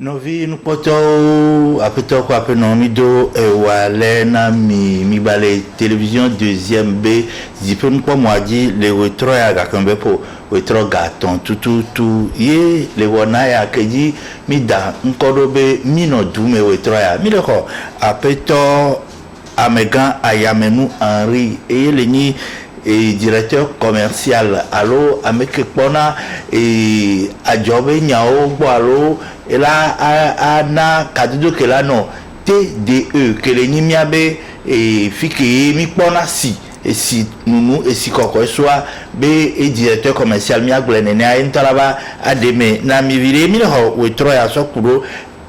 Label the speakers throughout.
Speaker 1: Novi nous portons après tout quoi après non mido wale na mi balé télévision deuxième B zipe nous quoi moi dit les retro ya gakambe po retro gaton tout ye les wona ya keji mi da nkodobe mi no dume retro ya mi leko après to amegan ayamenu Henri et le ni et directeur commercial allo ameke pona et ajobe nyao bo allo et là na kadido que là non TDE que le ni miabe et fiki mi pona si et si nous et si koko soit be et directeur commercial mi aglene ne ay ntalaba ademe na mi vire mi ho we troya so kuro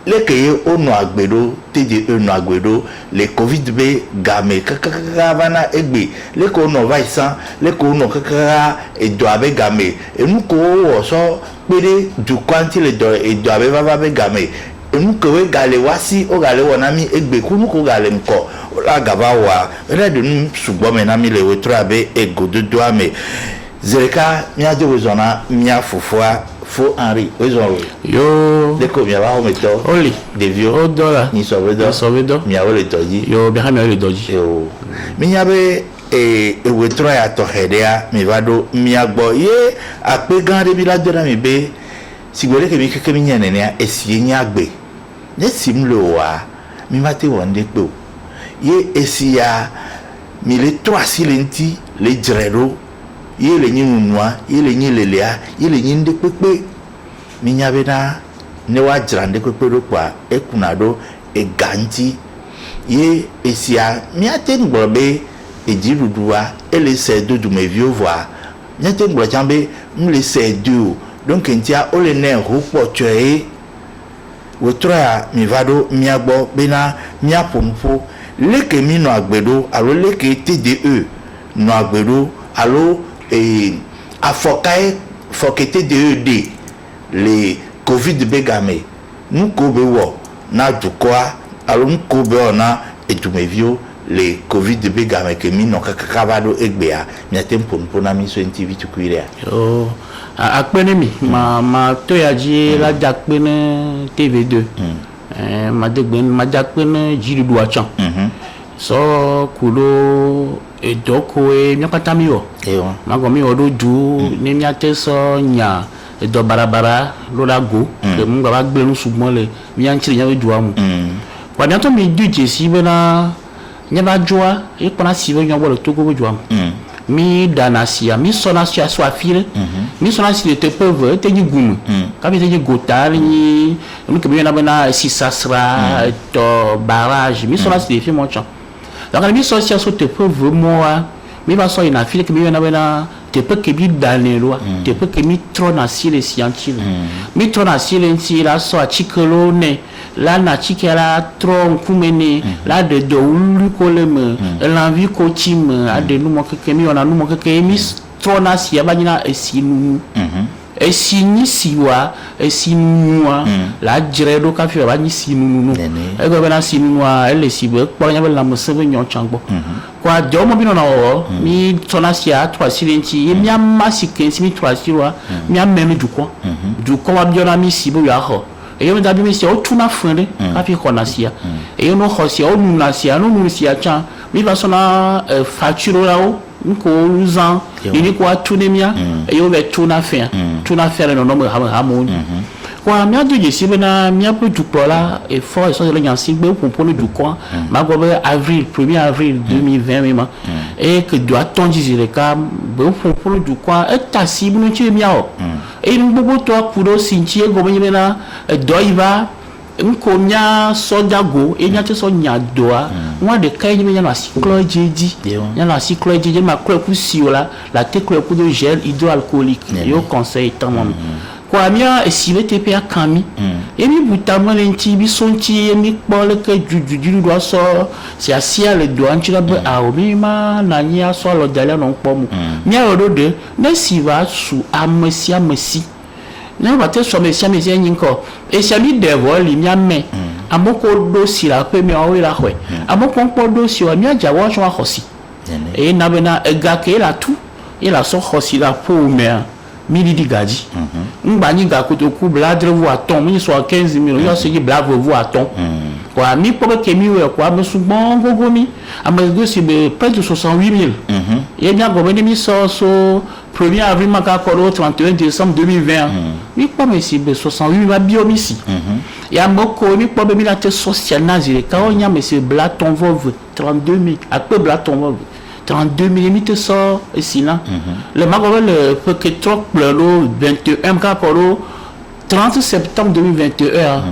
Speaker 1: les que ono agbedo TDE no agbedo les covid be game kakavana egbe les ko no vaisan les ko no kakara e do abe game e nu ko so pere du kwanti le do e do abe baba be game e nu ko we gale wasi o gale wona mi egbe ku nu ko gale nko la gaba wa re de nu sugbo me na mi le we tro abe e godo do ame zereka mi ade wezona mi afufua fo Henri ozo
Speaker 2: yo
Speaker 1: de ko mi aba o meto
Speaker 2: oli
Speaker 1: de vieux
Speaker 2: o dola
Speaker 1: ni sovedo mi aba le toji
Speaker 2: yo bi ha mi le doji
Speaker 1: yo mi yabe we tro ya to hedea mi vado mi agbo ye ape gan de bi la de na mi be sigore ke mi keke mi nyane ne esi nyagbe ne sim lo wa mi mate wonde pe ye esi ya mi le 3 silenti le drero ye le nyunwa ye le nyilelea ye le nyinde pepe mi nyabe na ne wa drande pepe do kwa ekunado e ganti ye esia mi ate ngbobe ejiruduwa ele se dodu me vieux voir mi ate ngbo chambe mi le se du donc entia ole ne ho poche wo troya mi vado mi agbo bena mi apompo leke mi no agbedo alo leke TDE no agbedo alo afokai fokete de les covid begame nous kobe wo na dukoa alo nous kobe ona etumevio les covid begame que mi no kakabado egbea mi atempo na mi so TV tukuirea
Speaker 2: yo akpene mi ma to ya ji la jakpene TV2 ma degben ma jakpene jiridu achan so kulo edoko e mi pata mi o mago mi odo ju ni mi ate so nya edo barabara lo la go ke mu baba gbe nu sugbon le mi an chiri nya we ju amu wa ni to mi duje si be na nya ba joa e pona si be nya bo le togo ju amu mi danasia mi sona sia so afire mi sona si te pauvre te ni gumu ka bi te ni gotar ni mi ke mi na bana si sasra to barrage mi sona si fi mon chan donc mi so sia so te pauvre moi mi ba so ina file ke mi na bana te pe ke bi danelo te pe ke mi trona si le scientifique mi trona si le nti la so a chikelo ne la na chikela tron kumene la de do ulu koleme l'envie coaching a de nous mo ke mi ona nous mo ke mi trona si abanyina esinu esini siwa esinua la jredo ka fi ba ni sinu e go bana sinu a ele sibe po nya bela mo sebe nyon changbo kwa jo mo bino na o mi trona si a 3 silenti e mi amasi 15 mi 3 siwa mi ameme du ko wa biona mi sibo ya ho e yo dabi mi si o tuna fende ka fi konasia e yo no khosi o nunasia no nunasia cha mi ba sona facture la o nko uzan ini kwa tunemia e yo be tuna fer no no mo hamon kwa mi adu je sibe na mi apu dukola e fo so le nyan sigbe pour le duko ma go be avril 1er avril 2020 ma e que doit tonji le ka be pour le duko e ta sibu no chi mi ao e ni bobo to akuro sinchi e go be na do iva nko nya sojago enya te so nya doa wa de kai ni nya na cyclojeji nya na cyclojeji ma kro ku siola la te kro ku de gel hydroalcoolique yo conseil tamam kwa mia esibe te pe akami e mi butama lenti bi sonti e mi kpole ke juju do so si asia le do anchira be a o mi ma na nya so lo dale no npomu mia odo de na si va su amesi na ba te so me sia me sia nyinko e sia mi devil li mi ame amoko do si la pe mi o wi la hwe amoko npo do si o mi aja wo so hosi e na be na ega ke la tu e la so hosi la po me milidi gadi ngbanyi ga kotoku bladre vous attend mi so 15 000 yo se bladre vous attend quoi mi pour que mi quoi me souvent gogo mi amago c'est près de 68 000 et bien gobe mi so 1er avril maka koro 31 décembre 2020 mi pas mais c'est 68 va biomisi ya moko mi pas mi la te social nazire ka onya mais c'est blaton vove 32 000 après blaton vove 32 mm sort ici là. Le magazine le paquet trop le 21 kakoro 30 septembre 2021.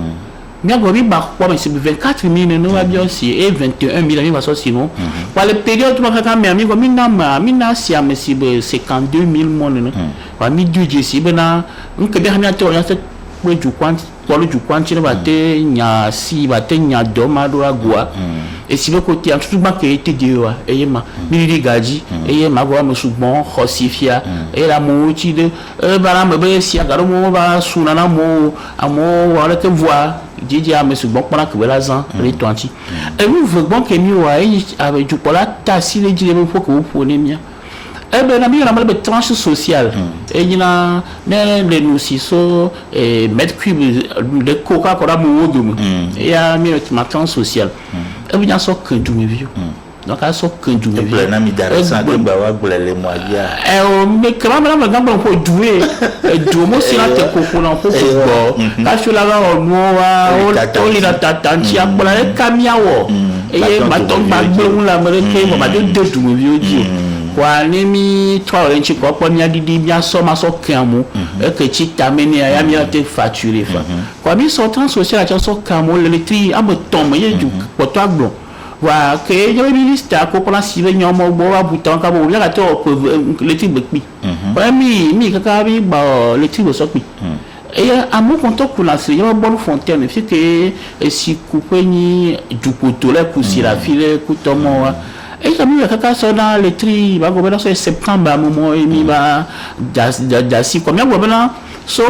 Speaker 2: Bien gobi ba quoi mais c'est 24 000 nous va bien aussi et 21 000 va sortir sinon. Pour la période moi quand même ami gobi mina si mais c'est 52 000 monde. Wa mi du ici bena on que bien to ya cette pour du quant pour le du quanti va te nya si va te nya doma do agua. Et si le côté en tout cas qui était Dieu et ma miliri gaji et ma voix me souvent rossifia et la mouti de bara me be si agaro mo ba sunana mo amo wala te voix didi a me souvent pour la que la zan les twanti et vous voulez bon que mi wa avec du pola tassi les dire faut que vous prenez bien eh ben la mienne la tranche sociale et il y a les nous si so et mettre cube de coca cola mo dum et a mi ma tranche sociale et bien ça que du vieux donc à ça que du vieux
Speaker 1: le nami d'argent que ba wa bula les moyens
Speaker 2: mais comment madame gambo pour douer mo si la te coco na ko ko la sur la va mo wa o li la tatanti a bula le kamiawo et ma ton ba gbon la me ke mo ba de du vieux di kwa nemi toi renchi ko po nya didi bia so ma so kamo e ke chi tameni ya mi te facturer fa kwa mi sortant social a so kamo le tri am tombe ye du ko to agbo wa ke yo ministre ko pona sive nyomo bo wa butan ka bo la to le tri bekpi kwa mi kaka bi ba le tri bo so pi et à mon compte pour la série bonne fontaine fait que si couper ni du couteau là pour si la file couteau et comme il y a quelqu'un sur dans les tri va gouverner sur septembre à moment et mi va d'assis comme il y a gouverner so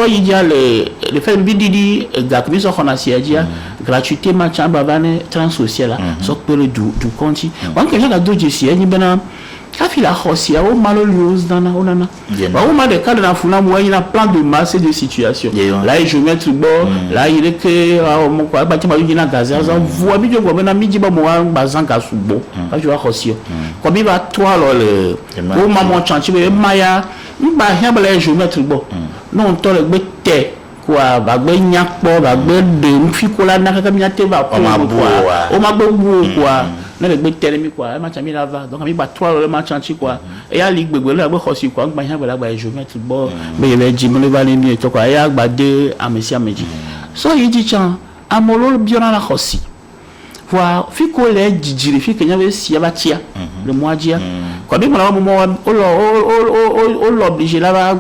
Speaker 2: il y a le fait bididi gakmi so qu'on a si dia gratuité match en bavane trans social là so pour le du conti on que j'ai la doji si ni bena kafi la hosi a o maloliose dana onana ba o ma de cadre na funa mo ina plan de masse de situation là je mettre bon là il est que mo ko ba tima yina gaza za voix bi jo go na mi jiba mo ba zanga subo ba jo hosi ko bi ba toi le o ma mo chanti be maya ba hia ba je mettre bon non to le gbe te quoi ba gbe nyakpo ba gbe de mfi ko la na ka mi ate ba ko o ma gbe bu quoi na le gbe tele mi quoi ma chami lava donc mi ba toi le ma chanti quoi et ya li gbegbe le gbe khosi quoi gba yan ba je mettre bon mais le ji mo le va le mi to quoi ya gba de amesi ameji so yi ji chan amolo biona la khosi wa fi ko le jijiri fi kenya be si ba tia le mois dia quoi bi mo la mo o l'obligé là va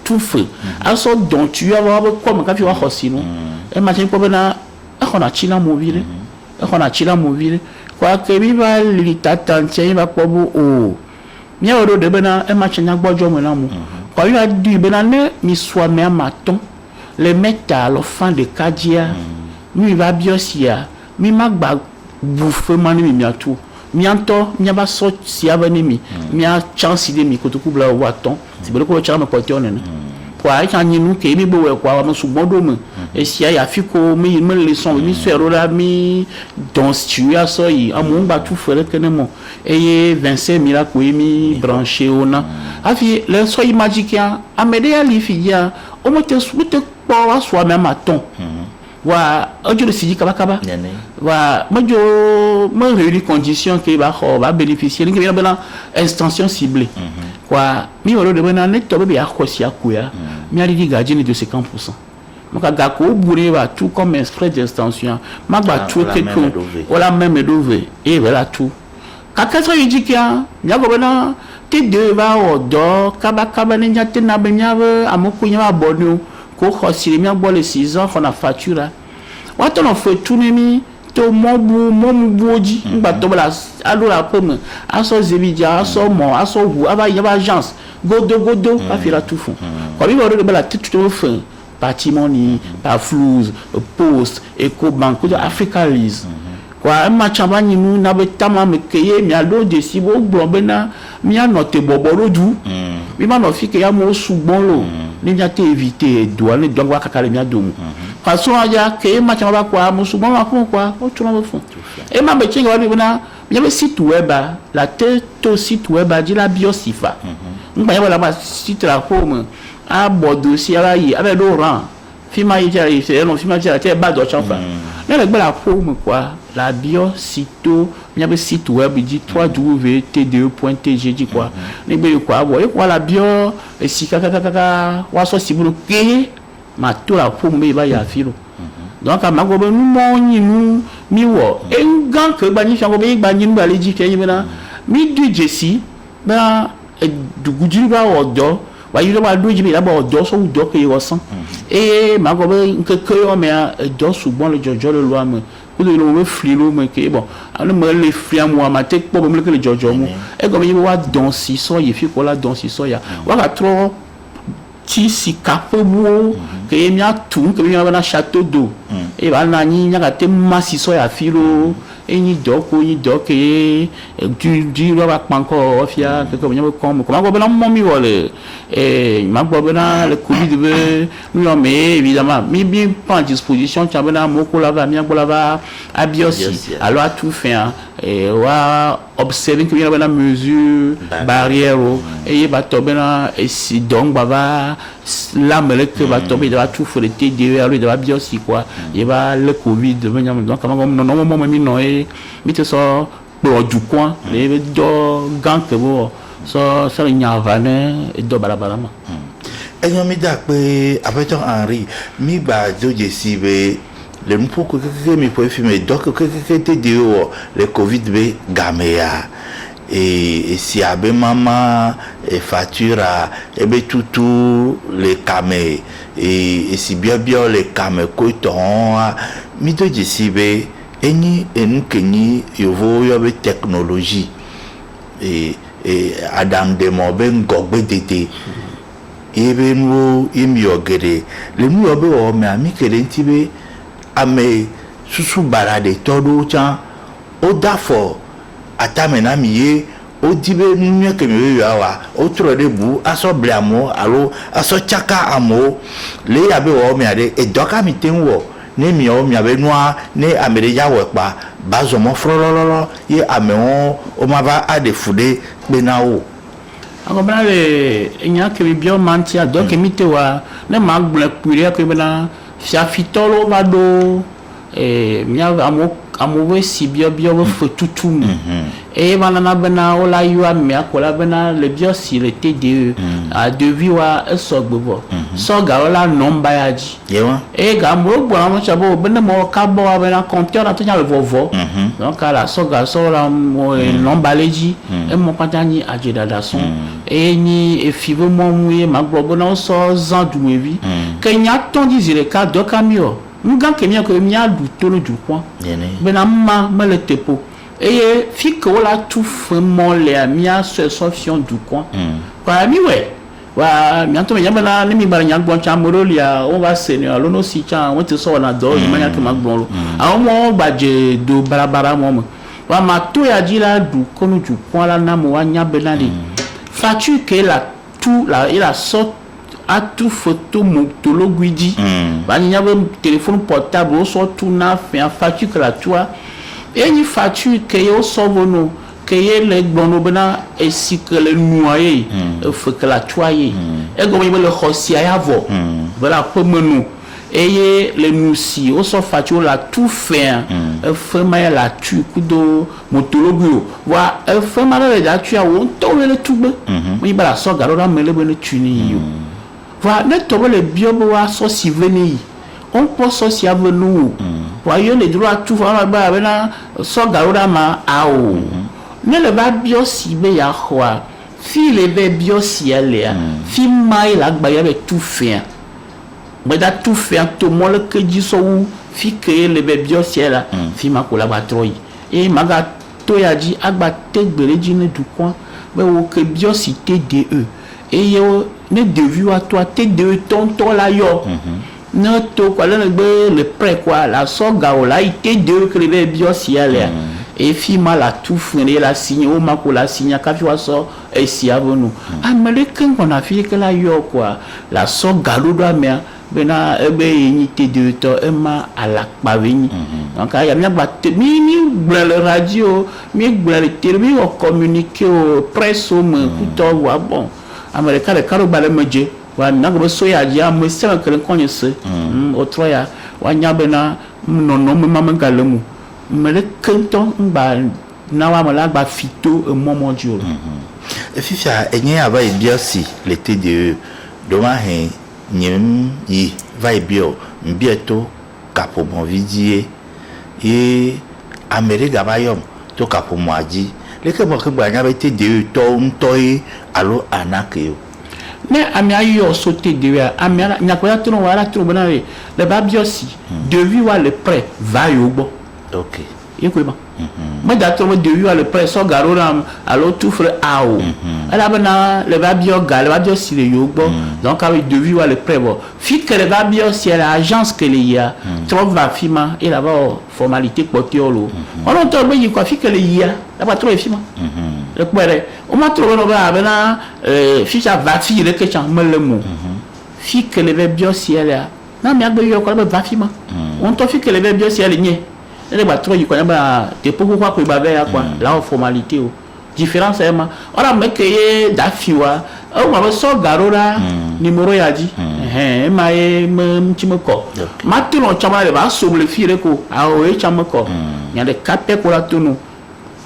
Speaker 2: tout fait à so dont tu avoir comme ka fi wa khosi no e ma tin ko bena e khona chila mobile e khona chila mobile kwa ke bi ba li tatantie ba ko bu o mi o do de bena e ma chenya gbojo mo na mu kwa yo adi bena ne mi so me amaton le meta lo fin de kadia mi va biosia mi magba bouffe mani mi atou mi anto mi ba so si avani mi a chance de mi ko to kubla wa ton ti be ko cha me porte onene kwa ka nyinu ke mi bo we kwa ma subodo mu et si ya fiko mi me leçon mi sero la mi dans situation yi amu ba tout faire que nemo et 25 000 ko mi branché ona afi le so magique ya amede ya li fi ya o mo te po wa so même aton wa ojo le sidi kaba wa mojo mo réunir condition que ba bénéficier ni que bien extension ciblée quoi mi wolo de bena net to be ya khosi akuya mi ali di gardien de 50%. Maka gako bouré va tout comme un frais d'extension magba tout quelque wala même dové et voilà tout kaka so yidi kia nyago bena te de va odo kaba ni nyate na benya amoku nya bonu ko khosi mi agbo le 6 ans on a facture wato no fait tout nemi to mobu oji ngba to bala alo la pomme aso zebidia aso mo aso wu aba yaba agence godo afira tout fond ko bi woro de bala tout fin patrimony par flouse post ecobank ko africalis kwa ma chamba ni na betama me keye mi alo de sibo gbon bena mi anote bobo lodu mi ma no fi ke ya mo sugbon lo ni nya te éviter doa ni donc wa kaka le mia domu façon ya ke ma chama ba kwa mo sugbon wa fun kwa o tuna mo fun e ma be chenga wa ni na il y avait site web la tête au site web dit la biosifa ngba ya la site la home a bodo si ala yi avec Laurent fima yi jari c'est non fima jari te ba do chanfa na le gba la home quoi la biosito il y avait site web dit www.tde.tg dit quoi ni be quoi bo e quoi la bio e si kaka wa so si bulu ke ma to la home be ba ya filo donc à magobe nous moni nous mi wo engan que bani chango be bani nous aller dire que yina mi du jesi ba du gudu ba odo wa yiro ba do jibi la ba odo so do ke yo san e magobe nke yo me do sugbon le jojo le lo am ko le lo me fli lo me ke bon anu me le fli amu ma te po me le jojo mu e go me yi wa dansi so ye fi ko la dansi so ya wa ka tro ti si kapo buo ke mi atu ke mi na château d'eau e ba na ni nya ka te masi so ya filo e ni doko ni doke du ro ba panko ofia ke ko mi ko ma go na mo mi wole e ma go na le covid be nous on met évidemment mi bien pas disposition tu na mo ko la va mi ko la va a biosi alors tout fait et wa observer que il y a une mesure barrière et ba tobena et si donc ba la melek va tomber de va tout faire le TDE alors de va biosi quoi il va le covid donc comment non moi mi non et mi te so du coin les do gang que bon so ça il y a vané et do balabala ma
Speaker 1: et mi da pe abeton Henri mi ba do jesi be le mpo ko ke mi po filmer donc que TDE le covid be gamea et si abe mama et facture et be tout les camé et si bien les camé ko ton mi do jesi be eni enu keni yovo yo be technologie et adam de mo be ngogbe dede ebe nu imi ogere le nu obe o me ami kele ntibe ame susu barade todo chan o dafo atamena miye o dibe nu ke me yo awa o tro de bu aso bliamo alo aso chaka amo le yabe o me ade e doka mi tenwo ne mi o mi abe noa ne amere ya wepa bazo mo frololo ye amewon o ma ba ade fude pe na o
Speaker 2: ako bana le nya ke bi bio mantia donc mi te wa ne ma gble pure ke bana fia fitolo va do mi amo we si bio we fotutum et bana na bana o la yo mi akola bana le bio si le TDE a devi wa esogbo so ga ola nomba ya ji
Speaker 1: yewa
Speaker 2: e ga mo gbo amo chabo bana mo ka bo wa bana compteur na tanya le vovo donc ala so ga so la mo nomba leji e mo patani aje dada son e ni e fivo mo mu ma gbo bana so zan du mevi ke nya ton dizire ka do kamio nga ke mi ko mi adu tolo du point bena ma le tepo et fi que la tout vraiment les mi association du coin kwa mi we wa mi anto me yabana ni mi bara nyagbo cha morolia on va senior lo no si cha won ti so na do mi manya ke magbon lo awon mo gbaje do barabara mo wa ma to ya ji la du konu du coin la na mo wa nya benali fatu que la tout la il a sorte à tout photo motolo guidi ba nya téléphone portable o so tout na fait fatu que la toi et ni facture que yo sovono que ye le gbono bena et si que le noyer faut que la toyer et comme il le xosia ya vo voilà comme nous et le nusi o so facture la tout faire fait ma la tu kudo motologo wa fait ma la tu a won to le tout be oui ba la so garo la mele be tu ni yo voilà ne to le bio wa so si veni on peut sociable nous voyons les droits tout va ba so garoda ma ao ne le ba biosi be ya khoa fi le be biosi ale fi mai la gba ya be tout faire ba da tout faire to mo le ke ji so fi ke le be biosi la fi ma ko la ba troyi e maga to ya ji agba tegbere ji ne du coin be wo ke biosi TDE e yo ne devu à toi TDE ton la yo notre quoi le prêt quoi la soga o la été de que les biosi aller et fima la tout freiner la signe au mako la signe quand tu vois ça et si avant nous américain qu'on a fait que la yo quoi la so galo doit mais bena ebe unité de to ema à la pavini donc il y a bien battre mi le radio mi le télé mi communiquer au presse au me couteau wa bon américain le caro balé meje wa na go so ya dia mo se que le connaisse au troya wa nya bena non me maman galemu me le canton ba na wa mala ba fito un moment dio
Speaker 1: et fifia enye aba ibiosi l'été de doma hen nyem yi vai bio mbieto kapo mon vidie et amerika bayom to kapo moaji leke mo ke gbanya ba te de to ntoi alo anakeo
Speaker 2: mais ami ayo sauté de ami nya ko ya tro wala tro bana le ba biosi de vue wa le prêt va yo bo
Speaker 1: ok
Speaker 2: yeko ba moi d'attendre de vue le prêt so garo ram alo tout frère ao ala bana le ba bio gal ba bio si le yo bo donc avec de vue le prêt bo fit que le ba bio si l'agence que il y a trop va fima et là-bas formalité potiolo on entend bien quoi fit que il y a là-bas trop fima le père on m'a trouvé no ba bana ficha va fi le que chan melemu fit que le bio si là na mi agbe yo ko va fima on to fit que le bio si là ni les bateaux ils connaissent pas des pourquoi que bavé quoi la formalité différence est ma on a mais que d'afiwa on va so garora numéro ya dit ma e mtimoko maintenant chama le ba so le fire ko a o e chama ko il y a des capé ko la tonu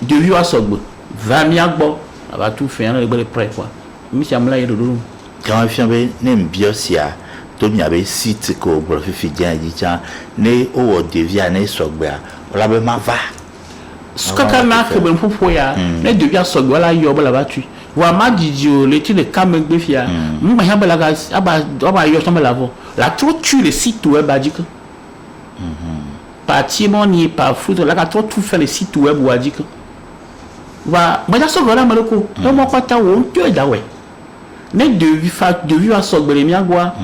Speaker 2: de vue à sogbo va mi agbo va tout faire le prêt quoi mi chamla y dodo
Speaker 1: quand fiambe nem biosia to mi abe site ko bro fifi jan ji chan ne o devia ne sogbea la be ma va
Speaker 2: skaka na ke ben fofo ya ne devia sogbea la yo bla batu wa ma didio le ti de kamegbe fia mba ya bla ga aba yo chamba lavo la trop tu le site web a dit que parti mon ni par foot la ka trop tout faire le site web ou a dit que wa ma da sogbea la maloko no mo kwata wo nto da we ne de vue à sogbele miagwa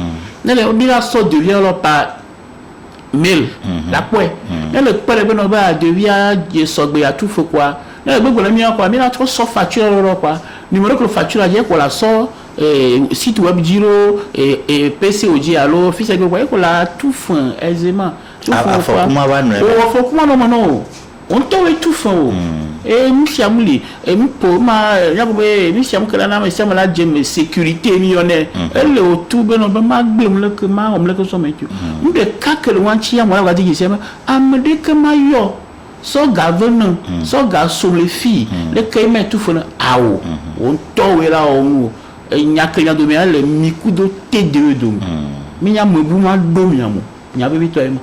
Speaker 2: ne le obira so de vue alors par mail la poe ne le pere beno ba de vue à sogbe à tout faut quoi ne le gbele miagwa quoi mais la trop so facture alors quoi numéro que facture à quoi la so site web giro et PC oji allo fils que quoi la tout fin aisément tout
Speaker 1: faut comment va non
Speaker 2: faut comment non on t'aurait tout fin et misiamuli et pour ma yabobe misiam que la na misiam la jem sécurité millionnaire elle au tout ben on ma glem le que ma on le que so metu de ka que le wanchi ya moi va dire c'est am de que ma yo so governor so ga so les filles le que met tout fona awo on towe la on nya que nya do me le mikudo T2 do mi nya mebu ma do mi amo nya be to emo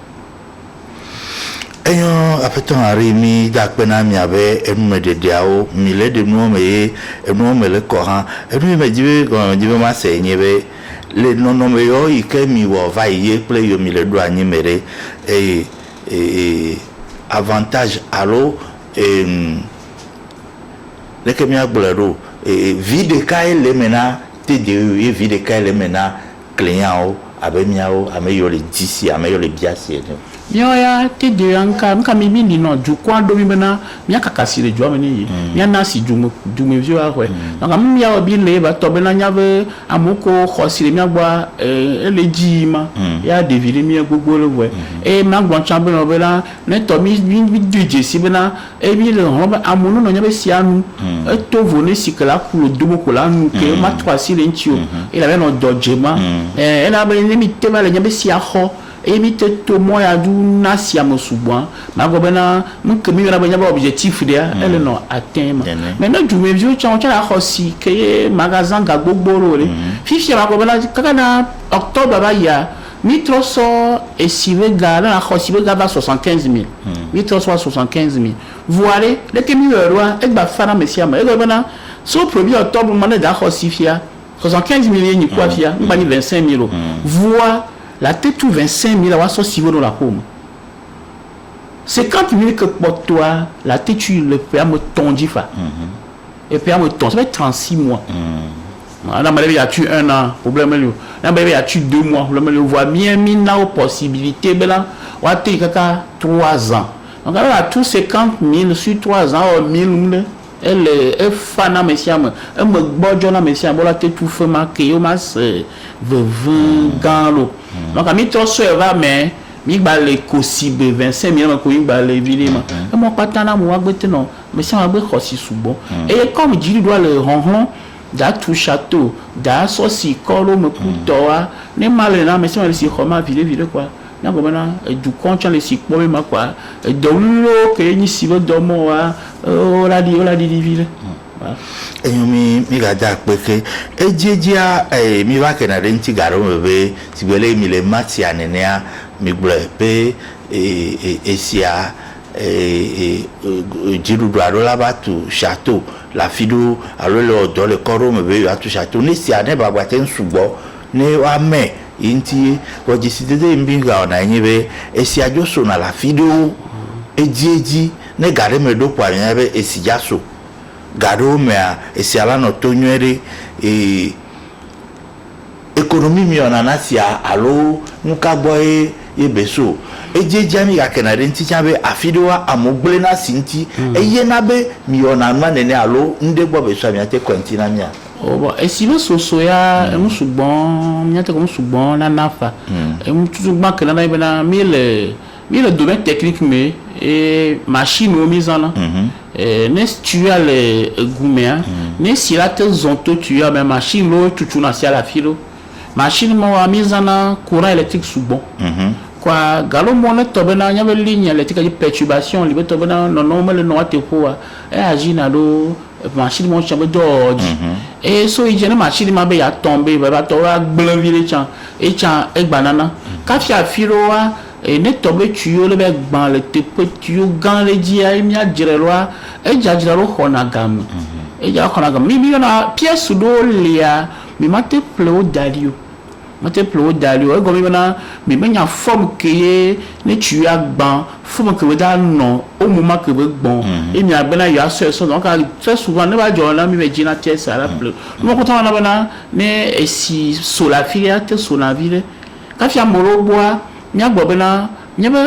Speaker 1: Eyo apeton arimi dakpena mi abe enu de diao mi le de no me le coran enu me dibe ma se nyebe le no me yo ike mi wo va ye ple yo mi le do anyi mere avantage allo le ke mi agboro vide kai le mena TDE et vide kai le mena client o abe miao ameyo le disi ameyo le biasi
Speaker 2: Mio ya te de anka nka mi bindi no ju kwa do mi bena mi aka kasire ju ameni mi na si ju me vio ahwe donc mi ya obi le ba to bena nyave amoko khosire mi agba ele jima ya devile mi gbogbo le we e ma gbon chambe no bena ne to mi duje si bena e mi le ho ba amuno no nyabe si anu e to vone si kala ku lo dubo ko la nu ke ma to asile nchio e la be no dojema e na be ni mi te ma le nyabe si aho emite to moya du nasia mosuboa magobena mkemi na banya ba objectif dia elle non atteint mais no jume vio cha la khosi ke magasin ga gbogboro le fifi magobena kaka na octobre ba ya mitroso esive ga na khosi be ga 75000 mitroso 75000 voilà le kemi roi e gba fana mesia ma e gobena so premier octobre mané da khosi fia 75000 ni quoi fia mbani 25000 voilà la tête tout 25 000 à so si dans la pomme 50 000 que pour toi la tête tu le père me tondi fa et père me ton ça va être 36 mois là il y a tu un an problème là il y a tu 2 mois problème voit bien mina aux possibilités ben là on a 3 ans Donc alors à tous 50 000 sur 3 ans, 1000 elle est fan à Messia, elle me bodge à Messia, elle a tout fait marquer, elle m'a se galo. Donc à mi trosso va mais mi balé kosibe 25 000 ko mi balé vidément. Et mon patana mo agbete non, mais ça va aussi souvent. Et comme dit doit le ronron da tout château, da sosi kolo me putoa, ne mal na mais ça le si comment vile quoi. Na ko bana du compte le si ko ma quoi. Do lo que ni si do mo wa o la di ville.
Speaker 1: Et mi gada peke e jejia mi va que na renti garo me si bele mi le mati anenia mi gble pe e sia jiru do la batu château la fido alo le odo le koro me be atu château ni si ane ba ten subo ne wa me inti o jiside de mbinga ona nyibe e si ajo so na la fido e jeji ne gare me do kwa nyabe e si jaso garo mea esiala no tonyere economie mi onana sia alo nka boy ebeso ejejami ga kenare nti chabe afidowa amogble na sinti eye na be mi onana nene alo ndegbo beso ami ate kontina mia
Speaker 2: oh bon et si le soso ya mu subon nyate ko mu subon na nafa e mu tutu banque na ibena le domaine technique mais et machine au mise en ne tu as les goumets ne si la te zonto tu as mais machine lo tout na si la filo machine mo a mise en courant électrique sous bon quoi galo mo na to bena nya be ligne électrique de perturbation libe to bena non le no ate ko e agi na do machine mo chambe dodge et so il gêne machine ma be ya tomber ba to ra gblan vile chan e banana ka fi afiro wa et ne tombe tuyau le bec ban le te tuyau gan le dia e mi a direlwa e jajira lo hona gam e ja hona gam mi na pièce do lia mi mate pleo dario e go mi na mi nya forme que ne tuyau agban forme que da non au moment que bon e mi abena ya so donc très souvent ne ba jo na mi be jina tie ça la pleo mo ko ta na bana ne e si so la filia te so na ville ka fi amoro bois nya gbobena nya be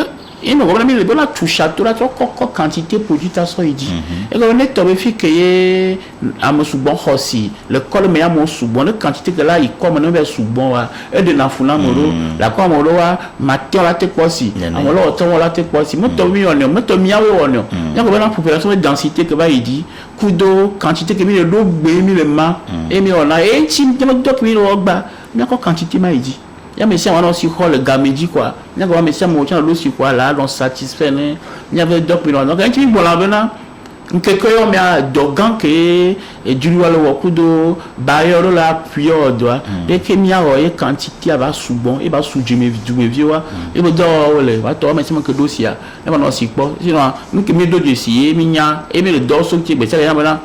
Speaker 2: ino gbobena mi le bona tout château la trop quantité produit à so idi e go ne to be fi que amosu bon hosi le col me amosu bon quantité que là il comme no be subon wa e de na funa moro la ko moro wa matin la te posi amolo to la te posi mo to mi onio mo to mi awe onio nya gbobena population de densité que va idi kudo quantité que mi le do gbe mi le ma e mi ona e chi mi do mi ro gba nya ko quantité ma idi ya mais si on a aussi le gamédi quoi il y a mais si on a aussi quoi là on satisfait né il y avait donc donc un petit bon là bena quelque yo mais dogan que et du le wokudo bayo la puis doit dès que mi a roye quantité va sous bon et va sous du me vieux et be do le va to mais si que dossier et on aussi quoi sinon nous que mi do dossier mi nya et le do so qui be ça ya bena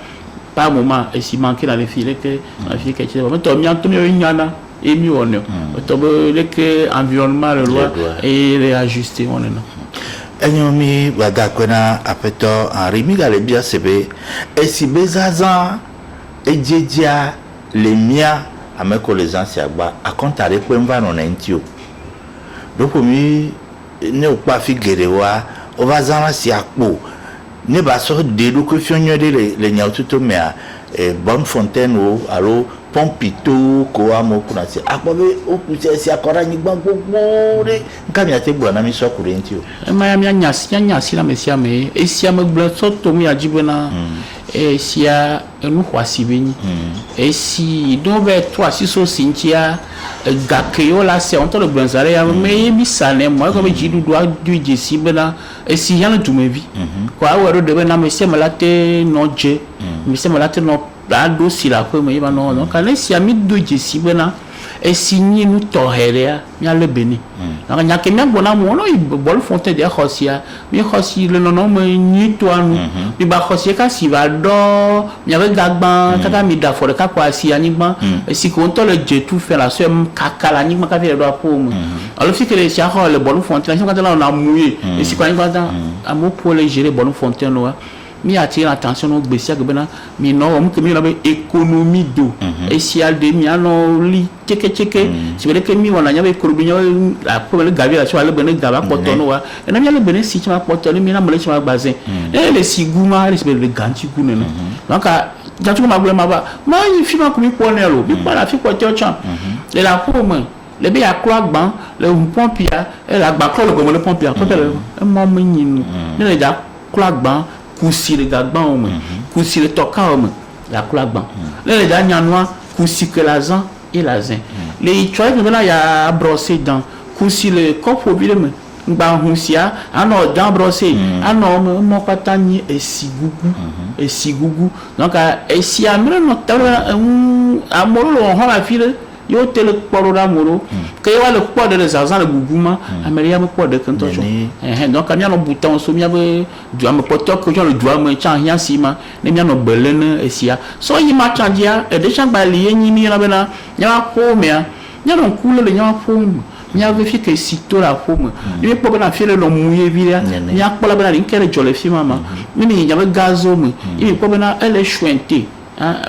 Speaker 2: par moment et si manquer dans les filets que la fille que tu mais to mi en to mi nyana et mieux on est que environnement le loi et réajuster on est
Speaker 1: enyomi baga kwena apeto Henri migale bia sebe esi bezaza ejejia le mia ameko les anciens agba akontare pe mva no ntio donc mi ne o pa figere wa o va zama si akpo ne ba so de do ko fionyo de le nya otuto mea bonne fontaine o alo pompito ko amo kuna se akpobe o kuse si akora nyigba gbogbo re nka mi ate gbo na mi so kure ntio
Speaker 2: e ma ya mi anyasi la mesia me e si am gbo so to mi ajibona e si a enu hwasi beni e si do be to asiso sintia gakeyo la se on to le blanzare ya me mi sane mo ko be jidu do adu jesi bena e si yana du me vi kwa wero de be na mesia malate no je mesia malate no la dossier la ko me ba no donc ale si ami do jesi bena e signé nous toherea mi ale beni donc nya ke mi bona mo no bol fonte de khosia mi khosi le no me ni to anu mi ba khosi ka si va do mi ave dagban kaka mi da fore ka kwa si anigban e si ko to le je tout faire la so kaka la anigban ka fe do apo mo alors fi que le si a le bol fonte la ka la na mouiller e si kwa anigban amo pour le gérer bol fonte no mi attire attention no gbèsè que bena mi no mo que mi no be économie do et si al de mi ano li cheke si veut que mi wona nya be économie la problème gavi la so ale bena gaba poto no wa e na mi ale bena si chama poto mi na mo le chama bazin e le siguma le be ganti gune no donc jatu ma gbe ma ba ma yi fi ma ko mi ponelo bi pa la fi ko te chan le la ko mo le bi akro agban le pompia e la gba ko le go le pompia ko tele e mo mo yin ni le da kro agban kusi le gagban o mo kusi le toka o mo la kro agban le da nyanwa kusi que l'argent et l'argent les choix que là ya brosser dans kusi le copo bi le mo ngba hunsia ano dan brosser ano mo patani e sigugu donc e si amre no tara amoro lo ho la file yo tele poro da moro ke wa le poro de argent le guguma ameria mo poro de kanto so donc amia no bouton so mia be du am poto ko jo le du am chan hian sima ne mia no belen e sia so yi ma chan dia e de chan ba li yin mi na be na nya ko mia nya no kulo le nya fo mi a vérifié que si tout la forme il peut pas faire le mouiller via il y a pas la bonne ligne jole fi mama même il y avait gazo il peut pas elle est chouinté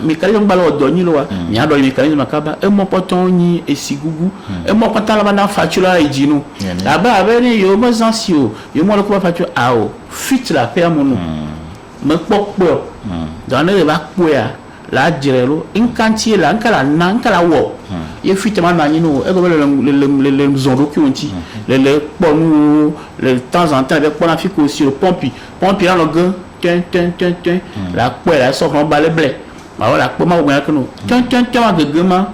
Speaker 2: mais quand on balo doni lo mi a do mi quand makaba e mo poton ni e sigugu e mo poton la bana facture e dino là bas avec yo mo zansio yo mo le ko facture ao fit la faire mon me popo dans le ba poya la direlo in kantie la nkala na nkala wo ye fitement na nyino e go le zondo ki onti le ponu le temps en temps avec pona fiko aussi le pompi là le gars ten la poêle la sort on balé blé ma wala ko ma wo ya kono ten ma gema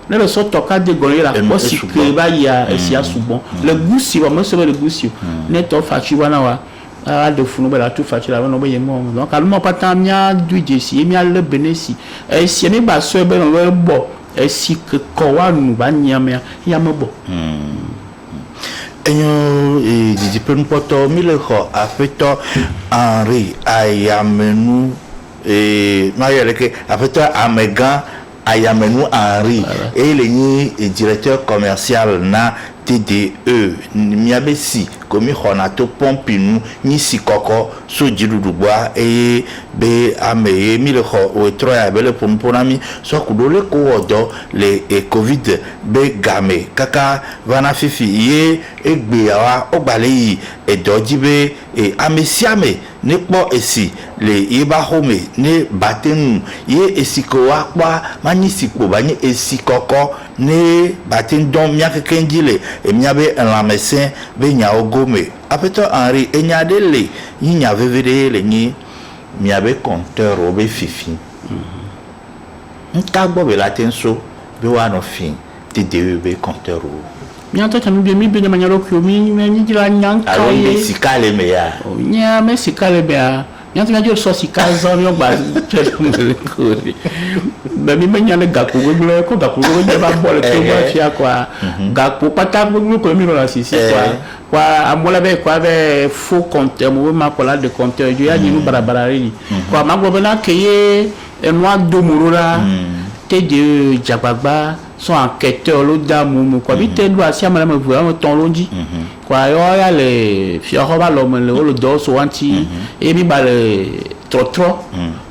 Speaker 2: le so toka de golo la ko si que ba ya e si asubon le goussi wa mo so le goussi ne to fa chi wana wa a de funu ba la tout fa chi la no ba ye mo donc almo patan mia du jesi mi al benesi e si mi ba so be no bo e si que ko wa nu ba nyame ya mo bo
Speaker 1: enyo e di pen poto mi le ko afeto Henri ayamenu e ma yele ke afeto Amegan ayamenu Henri et le directeur commercial na TDE miabesi komi khonato pompinu ni sikoko so jirudugwa e be ameye mi le kho o troya be le pomponami so kudole ko odo le covid be game kaka vana fifi ye egbe awa ogbale yi edojibe e amesiame ne po esi le yeba home ne batenu ye esiko wa pa mani siko bani esikoko ne batin don miakekenjile e miabe en la médecin be nyaogome apeto Henri enyadele yinya vevede le ni miabe compteur obe fifi nta gbo be latenso be wa no fin TDE be compteur o
Speaker 2: mianto tanu bi mi be na manyaro ko mi ni jira nyanka
Speaker 1: ye sikale me ya
Speaker 2: nya me sikale be ya mianto na jo so sikazo mi ogba tele ko ba mi menya le gapo gbegble ko gapo go je ba bole to ba fia kwa gapo pata gbegble ko mi ro la sisi kwa amola be kwa be faux compteur mo ma ko la de compteur jo ya ni nu barabara ri kwa ma gbo na keye enwa do morora TDE jagbagba son enquêteur lo da mu kwa bi te do asia mala me vuwa ton lonji kwa yo ya le fia ho ba lo me le o do so anti e bi ba le trop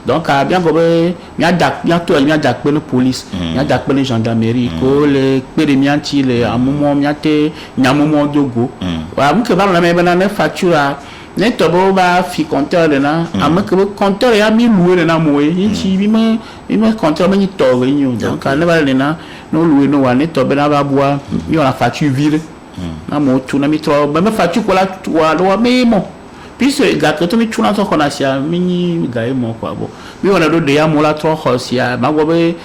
Speaker 2: donc a bien gobe mi adak bientôt mi adak pe police mi adak pe gendarmerie ko le pe de mianti le amumo miate nyamumo dogo wa mu ke ba na me ba na facture ne to ba fi compteur le na amake compteur ya mi louer le na moye nti bi me compteur me ni to we nyu donc ne ba le na no louer no wa ne to be na ba boa mi on la facture vire na mo tu na mi tro ba me facture ko la wa lo me mo puisque ga que to mi tuna to kona sia mi ni ga e mo kwa bo mi wona do de ya mo la tro khosia ma go be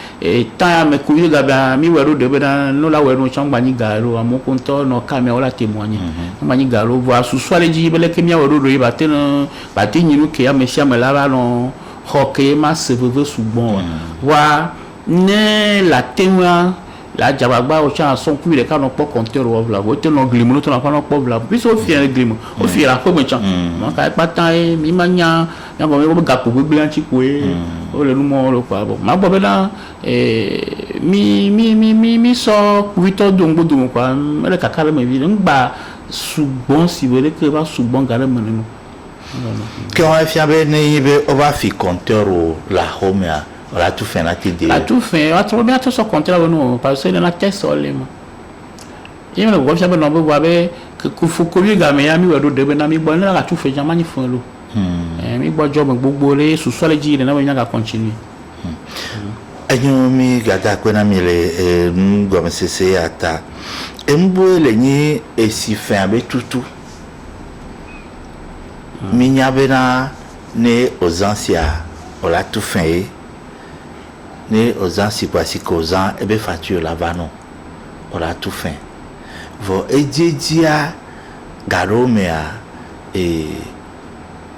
Speaker 2: ta me ku yi ga ba mi wero de be na no la wero changba ni ga ro amo ko to no ka me wala témoigner ma ni ga ro voir sous soit les ji be le ke mi wero do ba te no ba te ni nu ke ya me sia me la ba no hoke ma se veut sous bon wa ne la témoin la jabagba o cha son ku le ka no po compteur o vla o te no glimo no to na pa no po vla bi so fi en glimo o fi la ko mo chan mo ka pa tan e mi manya ya go me go ga po gbegbe an ti ko e o le nu mo lo pa bo ma bo be na mi so wito do ngbo do mo kwa me le kakale me bi ngba sugbon si wele ke ba sugbon ga le mo ninu
Speaker 1: que on fait on va faire compteur la home la tout fin la TD
Speaker 2: la tout fin on trouve bien tout ce compteur nous parce que na test seulement il me voit ça non voir que faut que lui gamin ami wa do de na mi bon na tout fait jamais fun lo mi bo job gbogbo le sous so le ji na we nya continue
Speaker 1: ayo mi gada ko na mi le ngom cc ata embo le ni esi fin abe tutu mi nya be na ne aux anciens on l'a tout fin ne aux anciens quoi si causant e be facture là bas non on l'a tout fin vo ejedia garomea e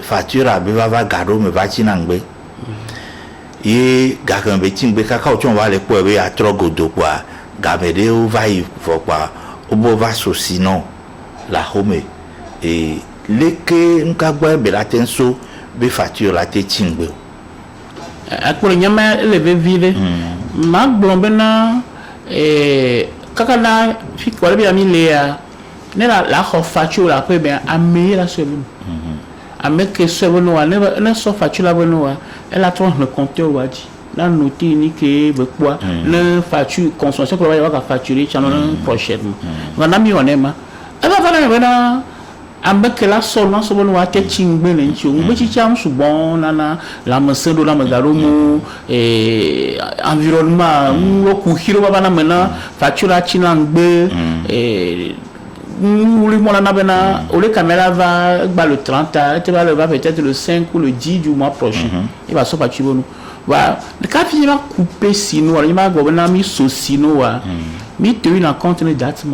Speaker 1: facture abe va garome va chinangbe et gakambe tingbe kaka otion va le po be atrogodo quoi gamede o va y fo quoi obo va so sinon la home et leke nkagba be la tenso be facture la te tingbe
Speaker 2: akolo nyama eleve vile ma blombe na kaka na fi ko be ami le ya ne la facture la pe ben ami la sebun avec ce bon wa ne so facture la bon wa elle a trop le compteur wa di la noter ni que be quoi ne facture consommation ko wa facturer channel prochainement on a mis on aime elle va venir na avec la seulement so bon wa te chingbe le nchi o gbe chicham sugbon nana la mesendo la magaro mu environnement wo ku hiro baba na mena facture a chinangbe nous on a bena le caméra va le 30 va peut-être le 5 ou le 10 du mois prochain il va se faire nous voilà le cas finalement couper sinon il m'a gouvernement mis sino mi te une compte ne date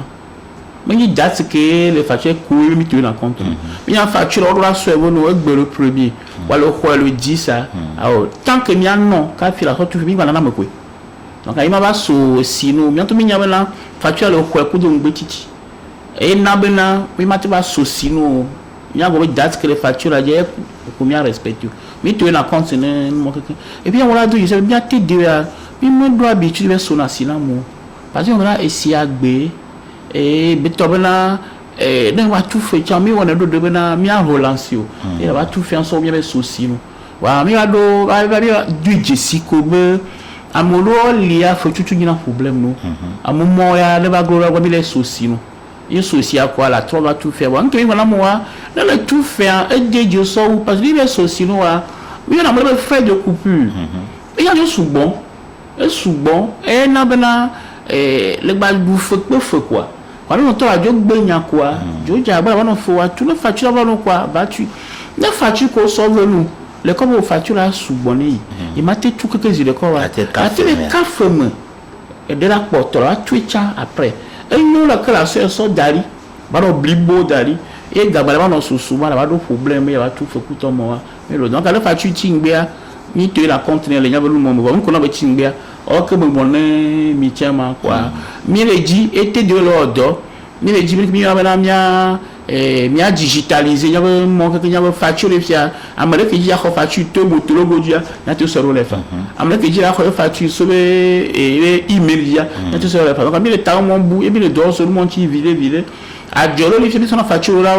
Speaker 2: mais il date que les factures courent mi te une compte mais en facture on doit se nous le premier voilà le 10 ça tant que mi non cas fila so tu mi va na me quoi donc il m'a va sino bientôt mi nya bena facture le quoi ku donc petit et nabena oui matiba sosino ya go date que les factures là j'ai combien respecte mais tu es na compte ne et puis on l'a dit c'est bien te dire mais moi doit habitude vers son assilamo parce qu'on a essayé agbe et betobena ne va tout fait mais on a do de bena mi en relation et va tout faire ensemble bien sosino wa mi va do va du jessico be amolo lia faut tout une problème no à moment ya ne va gloire comme les sosino il souci à quoi la trop va tout faire bon que voilà moi le tout faire et Dieu so parce que les souci nous oui on a le frais de coupure il y a du sous-bon et na bena le bal bouffe quoi quand on t'a dit benya quoi je dis ba on faut tout le facture va non quoi ba tu la facture qu'on sauve nous le comme on facture là sous-bonné il m'a tout quelques îles quoi a te le café et de la porte là Twitch après et nous la classe sont dari baro blibo dari et gabala non souvent là pas de problème il y a tout fait tout moi mais le donc la facture tingbea ni tu la contenir les nyabelu mo bon ko na be tingbea o ke bo bonne mi chama quoi mi le dit était de l'ordre mi le dit mi na mia digitaliser nyaba mo ke nyaba facture fia amere ke ya ko facture to botolo godia na te so le fa amere ke ya ko facture so be email ya na te so le fa donc mi le ta mon bout et mi le do so mon ti vile a jolo le fi so na facture là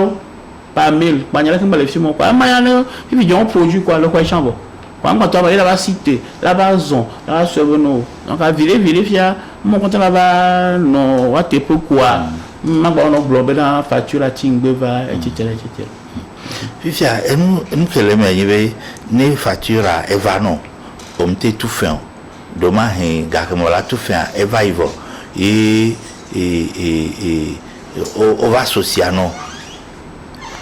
Speaker 2: par mail ba nyala ke ba le fi mo quoi ma ya ne fi jon produit quoi le quoi chambre quoi on va là va citer là va zon là so no donc a vile fia mon compte là va non wa te pourquoi ma ba ono globe na facture la tingbeva etc.
Speaker 1: Fifia nous que les meilleurs ne facture à Evano on te tout fait demain gakemola tout fait eva ivo et on va social non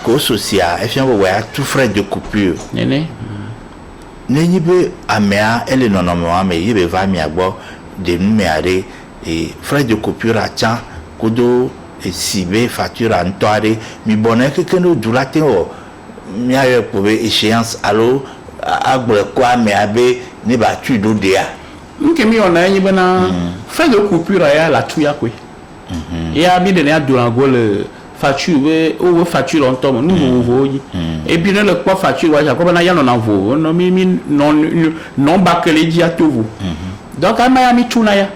Speaker 1: ko social et fian wa tout frais de coupure
Speaker 2: nene
Speaker 1: be amea elle non normalement mais il va mi agbo de numérer et frais de coupure à tiens kodo et si be facture en toile mi bonne que nous durate o mi a pour échéance allo agbre quoi mais abe ne ba tu do dia
Speaker 2: nke mi ona yin bana frais de coupure ya la tuya kwe et a bi de na do angole facture we o facture on tom nous vo yi et puis le quoi facture wa jacob na ya non vo no mi non ba que les dia to vous donc a ma mi tuna ya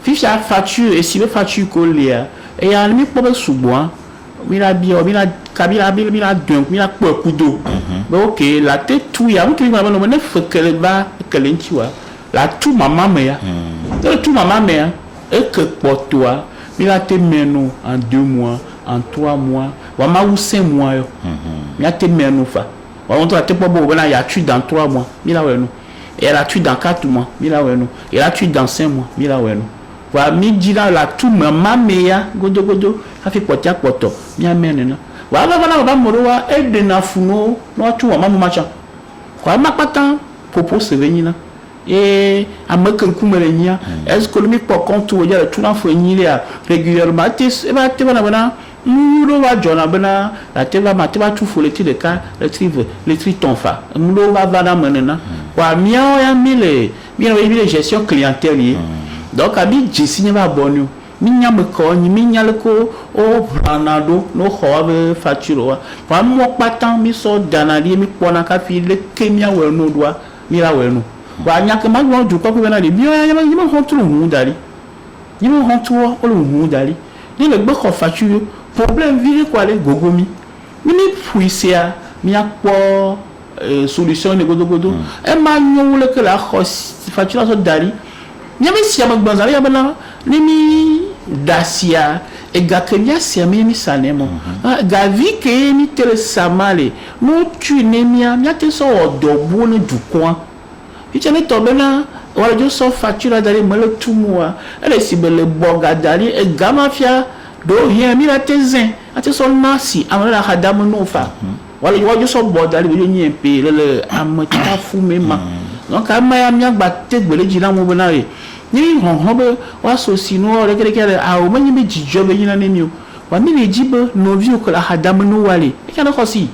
Speaker 2: ficha facture et si le facture ko lia et a mi po be subo mira bio mira kabila mira donc mira kudo mais OK la tête tout ya on m'a non ne fait que va que l'enchiwa la tout maman me ya tout maman me ya et que pour toi mira te menu en 2 mois en 3 mois wa ma ou 5 mois yo mira te menu fa wa on te pas bon il y a tu dans 3 mois mira ouais nous et la tu dans 4 mois mira ouais nous et la tu dans 5 mois mira ouais nous wa mi dira la tout maman me ya godo a fait potia poto mi amene na wa ba moro wa e de na funo no tu wa mamu macha kwa makpatan popo seveni na et amakan kumere nya est-ce que le mi po compte o ya tu na fo nyi ya régulièrement te bana mulo wa jona bana la te va tu fo le ti de ka le tri ton fa mulo va bana menena wa mi ya mi gestion clientèle donc abi jesigne ba bonu minya me ko ni minya le ko o ranado no khowe facture wa mo patan mi so danali mi pona ka fi le kemia we no doa mi la we no wa nya ke ma gbo du ko ko na le bi ya ma hontru hu dali ni mo hontru o lu hu dali ni le gbe ko facture problème vire quoi le gogomi mi puisia mi akpo solution ne godo e ma nyu le ke la facture so dali ni me si ma gbanza ya bana ni mi dacia et gakenya siami mi sanemo gavi ke mi teresa male no tu nemia mi ate so odobo ne du coin ite me tobena wala jo so facture dali mele tumwa ele sibele boga dali e gamafia do hia mi la tezen ate so nasi amala hadamu no fa wala jo so bodali be nyi pe le amata fu mema donc amaya mi agba tegbele jina mo benare ni honhobe wa so sino rekere a o manyi be jijobe yina nemio wa mi le jibe no vio que la hadam no wale e kana khosi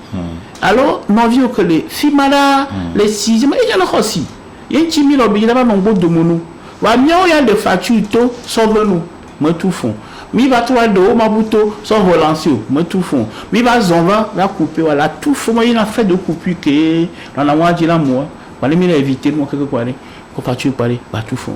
Speaker 2: alors no vio que le fimala le sixième e kana khosi yenchi mi lo bi na ba ngbo domonu wa mi o ya de facture to so venu me tout fond mi ba to do mabuto so relancer me tout fond mi ba zonva la couper wala tout fond moi na fait de coupure que dans la moitié la moi wala mi la éviter moi quelque quoi ko facture parler ba tout fond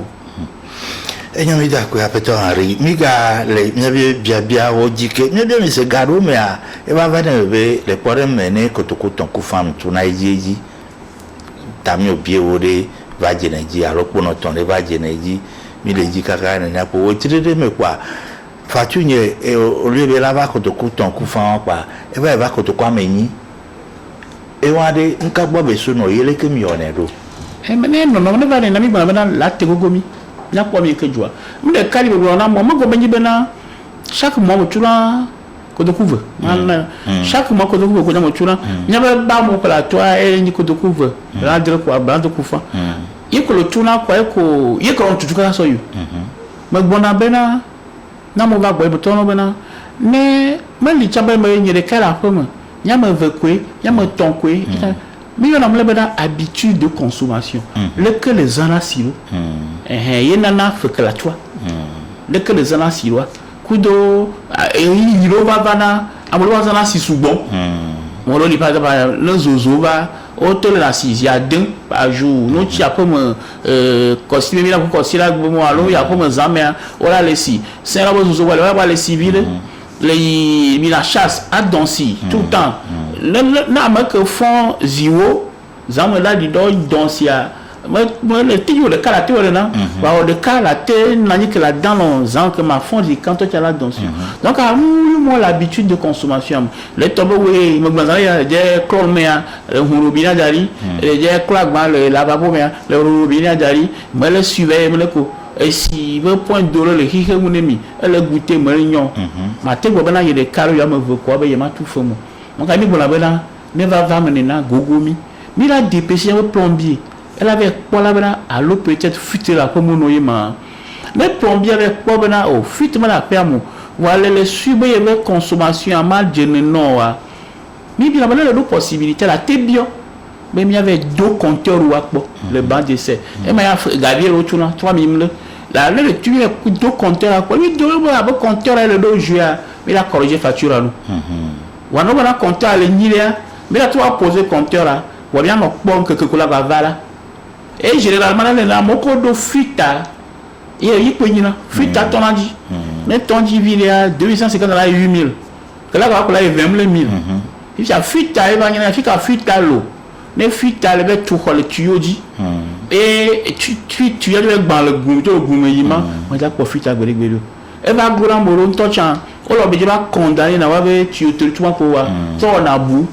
Speaker 1: enyo mi da ko apeto Henri mi ga le mi bia o jike mi mi se garo me a e ba va na be le pore mene kotoko ton ku fam tu na eji tami obi o de va je na ji aropo no ton le va je na ji mi le ji kaka na po o tire me kwa fatu nye e o le be la va kotoko ton ku fam pa e va kotoko amenyi e wa de nka gbo be so no yele ke mi one do
Speaker 2: e mene no no va na mi ba na la te gogomi nya kwa mi ke jua mde kali be na mo go benji bena chaque mois tu la ko de couvre chaque mois ko de couvre ko na mo tu la nya ba mo ko la toi e ni ko de couvre la dire ko ba de kufa yiko lo tu na kwa ko yiko on tu ka so yu me gbona bena na mo ba gbo e to no bena ne me li chamba me nyere kala ko mo nya me ve kwe nya me ton kwe mais on a l'habitude de consommation. Le que les ans silo. Il y en a fait que la toi. Le que les ans silo. Kudo, il va bana, amolo zana si souvent. Mon loli par exemple, le zozo va, auto la 6, il y a 2 par jour. Nous tu as comme costume mais là pour costume là bon alors il y a comme zamé, voilà les si. C'est là zozo voilà les civils. Les la chasse à danser tout le temps na ma que font zio zame là di do dansia moi le tio le karaté wala na ba de karaté na ni que la dans l'an que ma fond dit quand tu as la danse donc moi l'habitude de consommation les tobo we me gbanza ya je clone mea le hurubina dari je clag ma le lavabo mea le hurubina dari me le suivre me le ko et si veut point d'eau le hihe munemi elle goûter marignon ma te bobana yede karo ya me veut quoi be yema tout famo mon ami bon la bena ne va menena gogomi mi la dépêché un plombier elle avait quoi la bena à l'eau peut-être fuiter la comme no yema mais plombier avec quoi bena oh fuite ma la permo voilà le suivre y consommation à mal de non wa mi bi la bena le possibilité la te bio mais il y avait 2 compteurs ou akbo le banc d'essai et ma Gabriel Otuna 3000 là le tu es 2 compteurs quoi lui 2 compteurs le 2 juin mais la corriger facture à nous wana wana compteur le nilia mais là tu as posé compteur là ou bien on bon que la va là et généralement là moko do fuita et il peut ni là fuita ton andi mais ton dit il y a 250 là 8000 que là va il 20 000 il y a fuita il va y a fuita l'eau ne fuita le tout le tuyau dit et tu as le dans le goumeyima on a quoi fuita gbele et va grand boron tocha o lo be ba condamné na wa be tu vois ko wa so na bu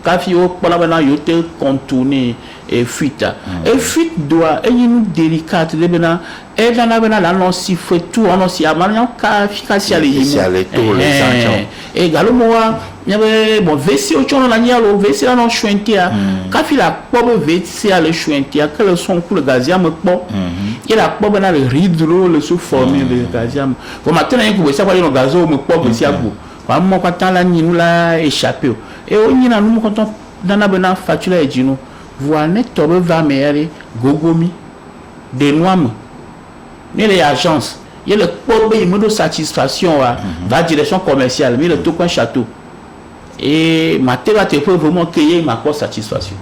Speaker 2: ka fi o pola bana yo te contourner et fuita et fuite doit une délicate de bena et dans la bena la non si fait tout on si amanya ka fika si ale yimo et également moi il y avait bon VC au chon la nialo VC la non chouentia ka fi la pobe VC ale chouentia que le son pour le gaziam po il la pobe na le ridro le sous formé le gaziam bon matin il ko ça pas le gazo me pobe si abu kwa mo kwa tan la ni nous la échappé et on y na nous quand dans la bena fatula et dino voilà tobe va meilleur gogomi de noam mais les agences il y a le problème de satisfaction va direction commerciale mais le tout coin château et ma tête peut vraiment créer ma satisfaction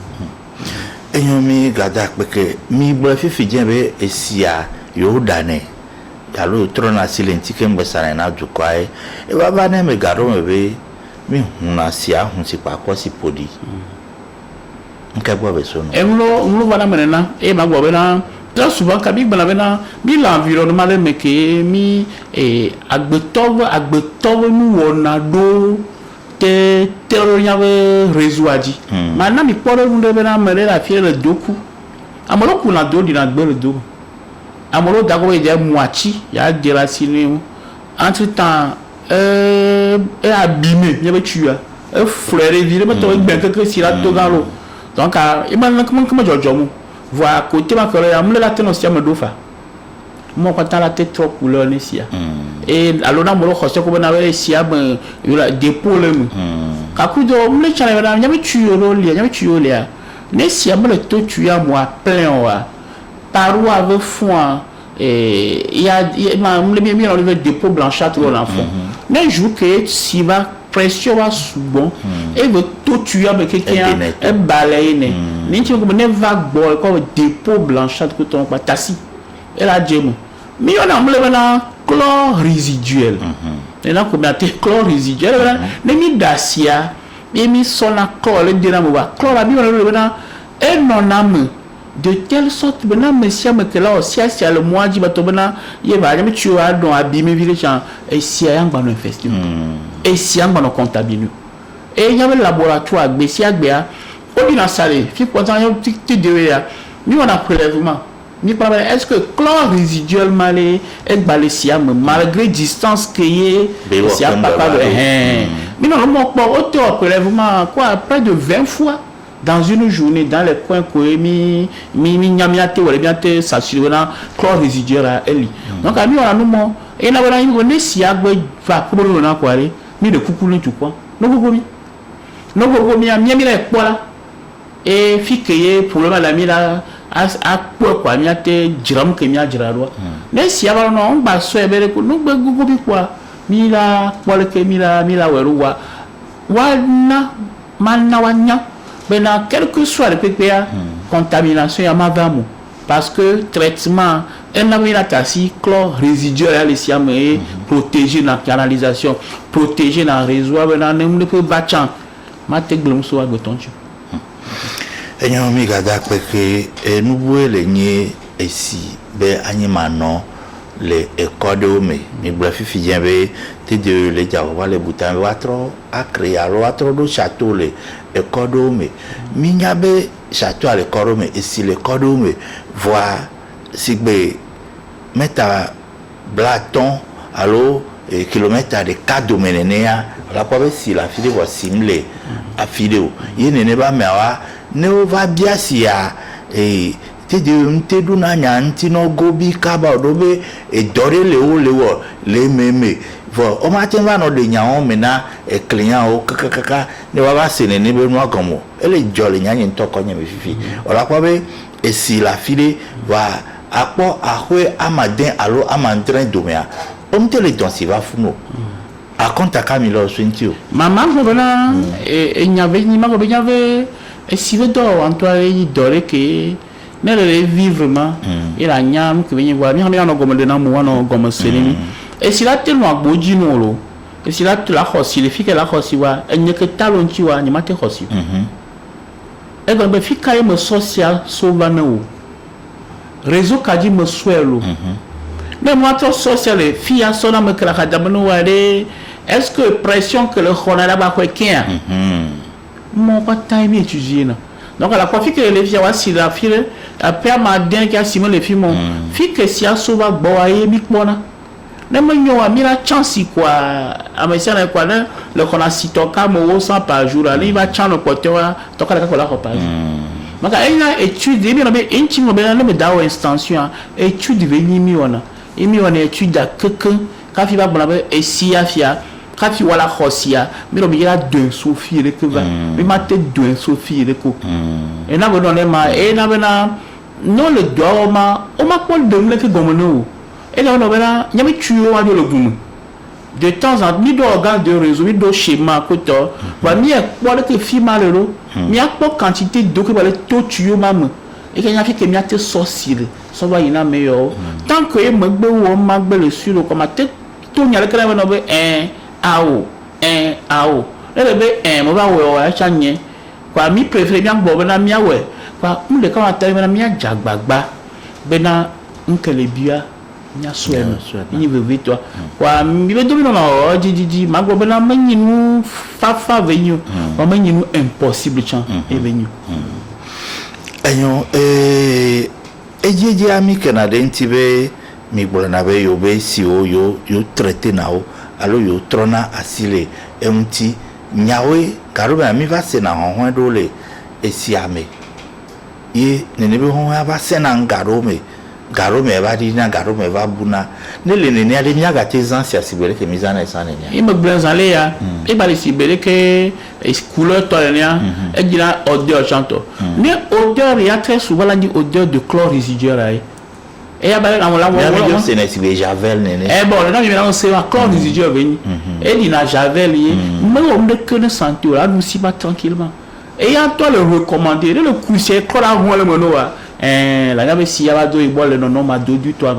Speaker 1: et mi gada que mi bref fidien be esia yo dane yalo trona silenti ke mbesana na dukwa e baba na me garo be mi huna sia hun si pa ko si podi nkagwa beso no
Speaker 2: emlo bana menena e magwa bena très souvent quand il bana mi l'environnement le meke mi agbetov nous on a do te terroria réseau adi maintenant mi pore nous bena mere la fière le doku amolo kuna do dina gbe le do amolo dago e de moachi ya déraciner entre temps abîmé il y avait tu as frère ville mais toi bien que si la togalo donc il m'a comment jojo voilà côté ma colère amle la teno sia me dofa mo quand la tête trop couleur ni sia et alors na mo ko se ko na we sia ben la dépôt le ka ku do me chale na nyame tuyo lia ne sia me le to tuya moi plein wa paru avec fond et il y a me bien le dépôt blanchâtre l'enfant ne jour que si va pression va souvent et veut tout tuer avec quelqu'un un balayer ne tu ne va boire comme dépôt blanchâtre que ton pas tassi et la gemme mais on a me chlore résiduel et là comme la chlore résiduel ne mi dacia et mi sona chlore le dynamo chlore a bien le et non âme de telle sorte maintenant monsieur me que là aussi c'est le mois du bateau maintenant il va jamais tu as donc abîmer village et si un bon infesté et si un bon comptable et il y avait le laboratoire Bessia Bea au bien salé fi pourtant tu devais nous on a prélèvement ni pas est-ce que chlore résiduel malé et balesiam malgré distance créée c'est pas mais non mon auteur prélèvement quoi près de 20 fois dans une journée dans les coins que mi nyamiate ou bien te s'assurer na chlore résiduel à elle donc ami on a nous mon et na voilà on est si agbe va pour na quoi mi de kukulu tu quoi no gogomi a mi la quoi et fi que problème la mi la a quoi mi ate jiram que mi a jiralo mais si aba no on ba so e bere ko no gogomi quoi mi la quoi que mi la weru wa na manna wanya maintenant quel que soit le PPA contamination ya mavamu parce que traitement un amina tassi chlore résiduel à l'essiam et protéger la canalisation protéger la réseau maintenant ne peut battre mate glom so agotonchu
Speaker 1: enyo mi gada que nous voulons les ici be anyima non les écoles mais bref fidien be te de les jawa les boutins va trop à créer alors trop de château les écoles mais nyabe château à l'école mais ici l'école mais voir si be mettre blaton alors kilomètre de 4 domaines la quoi si la fille voit simler à vidéo il ne pas mais ne va bien si a et te de do na nyanti no gobi kaba dobe e dore le meme vo o ma tin va no de nyan me na e client o kaka ne va se ne be no akomo ele jole nyan to ko nyame fifi o la kwa be e si la file va apo ahwe amadin alo amandrin domea o mte le don si va funo a konta kamilo swintio
Speaker 2: maman ko bana e nyave ni ma ko be nyave e si vedo antoine yi dore ke ne le vivement il a nyam que venir voir mi on no gomme de na mo no gomme selimi et si la tellement boji no lo et si là tu la xosi les filles que la xosi wa enye que talon ti wa ni mate xosi e go be fika me social sauvana o réseau kadi me swelo mais moi trop social les filles sona me kala kadamno wa de est-ce que pression que le khona là ba ko kien mon pas time étudier non donc à la fois que les filles wa si la fille après ma dernière qui a simon les filles mon fille que si a sauva boaye mi bona ne me nyoa mira chance quoi a me sena quoi le khona si toka mo 100 par jour là il va chano côté wa toka la ko la ko par jour donc elle a étudié bien mais intime bien le dawo extension étude venir mi ona et mi ona étude à quelqu'un quand il va bon et si afia quand il wala khosia mi no biya de Sophie le que va mi mate de Sophie le ko et na bon ma et na bena non le doigt on m'a pas de le que gomono et là on bena nyami tuyo wa le gumu de temps en temps mi do organe de réseau mi do schéma koto va mi e kwa le que fi malero mi a pas quantité d'eau que va le to tuyo maman et qu'il y a fait que mi a te sorcier ça va ina meilleur tant que me gbe wo ma gbe le sur comme a te to nya le que na be ao le be mo ba wo wa chanye kwa mi préfère bien bo na mi awe kwa mle ka ta na mi ajagbagba be na nkele bia nya swem ni veut toi kwa mi be do no di ma go be na manyinu fa venue o manyinu impossible chan e venue
Speaker 1: ayo ejeje ami Canada ntibe mi gbola na be yo be si o yo traité na o alo yo trona asile emti nyawe karuba mi va se na honhon do le esiame ye ne be honhon aba se na ngaro me ba di na garo me va buna ne le ne ale nyaga tezan si asibere ke mizana esane nya
Speaker 2: e me blanzale ya e ba le sibere ke couleur to nya e dira odeur chanto ne odeur ya très souvent la dit odeur de chlore résiduel ai et ya ba na mo
Speaker 1: c'est na sibe javel ne
Speaker 2: bon là il on sait chlore résiduel venu et dit na javel yi mais on ne que ne santé là nous si pas tranquillement et ya toi le recommander le coucher chlore avant le monoa la gabe si ya ba do ibo le non ma do du toi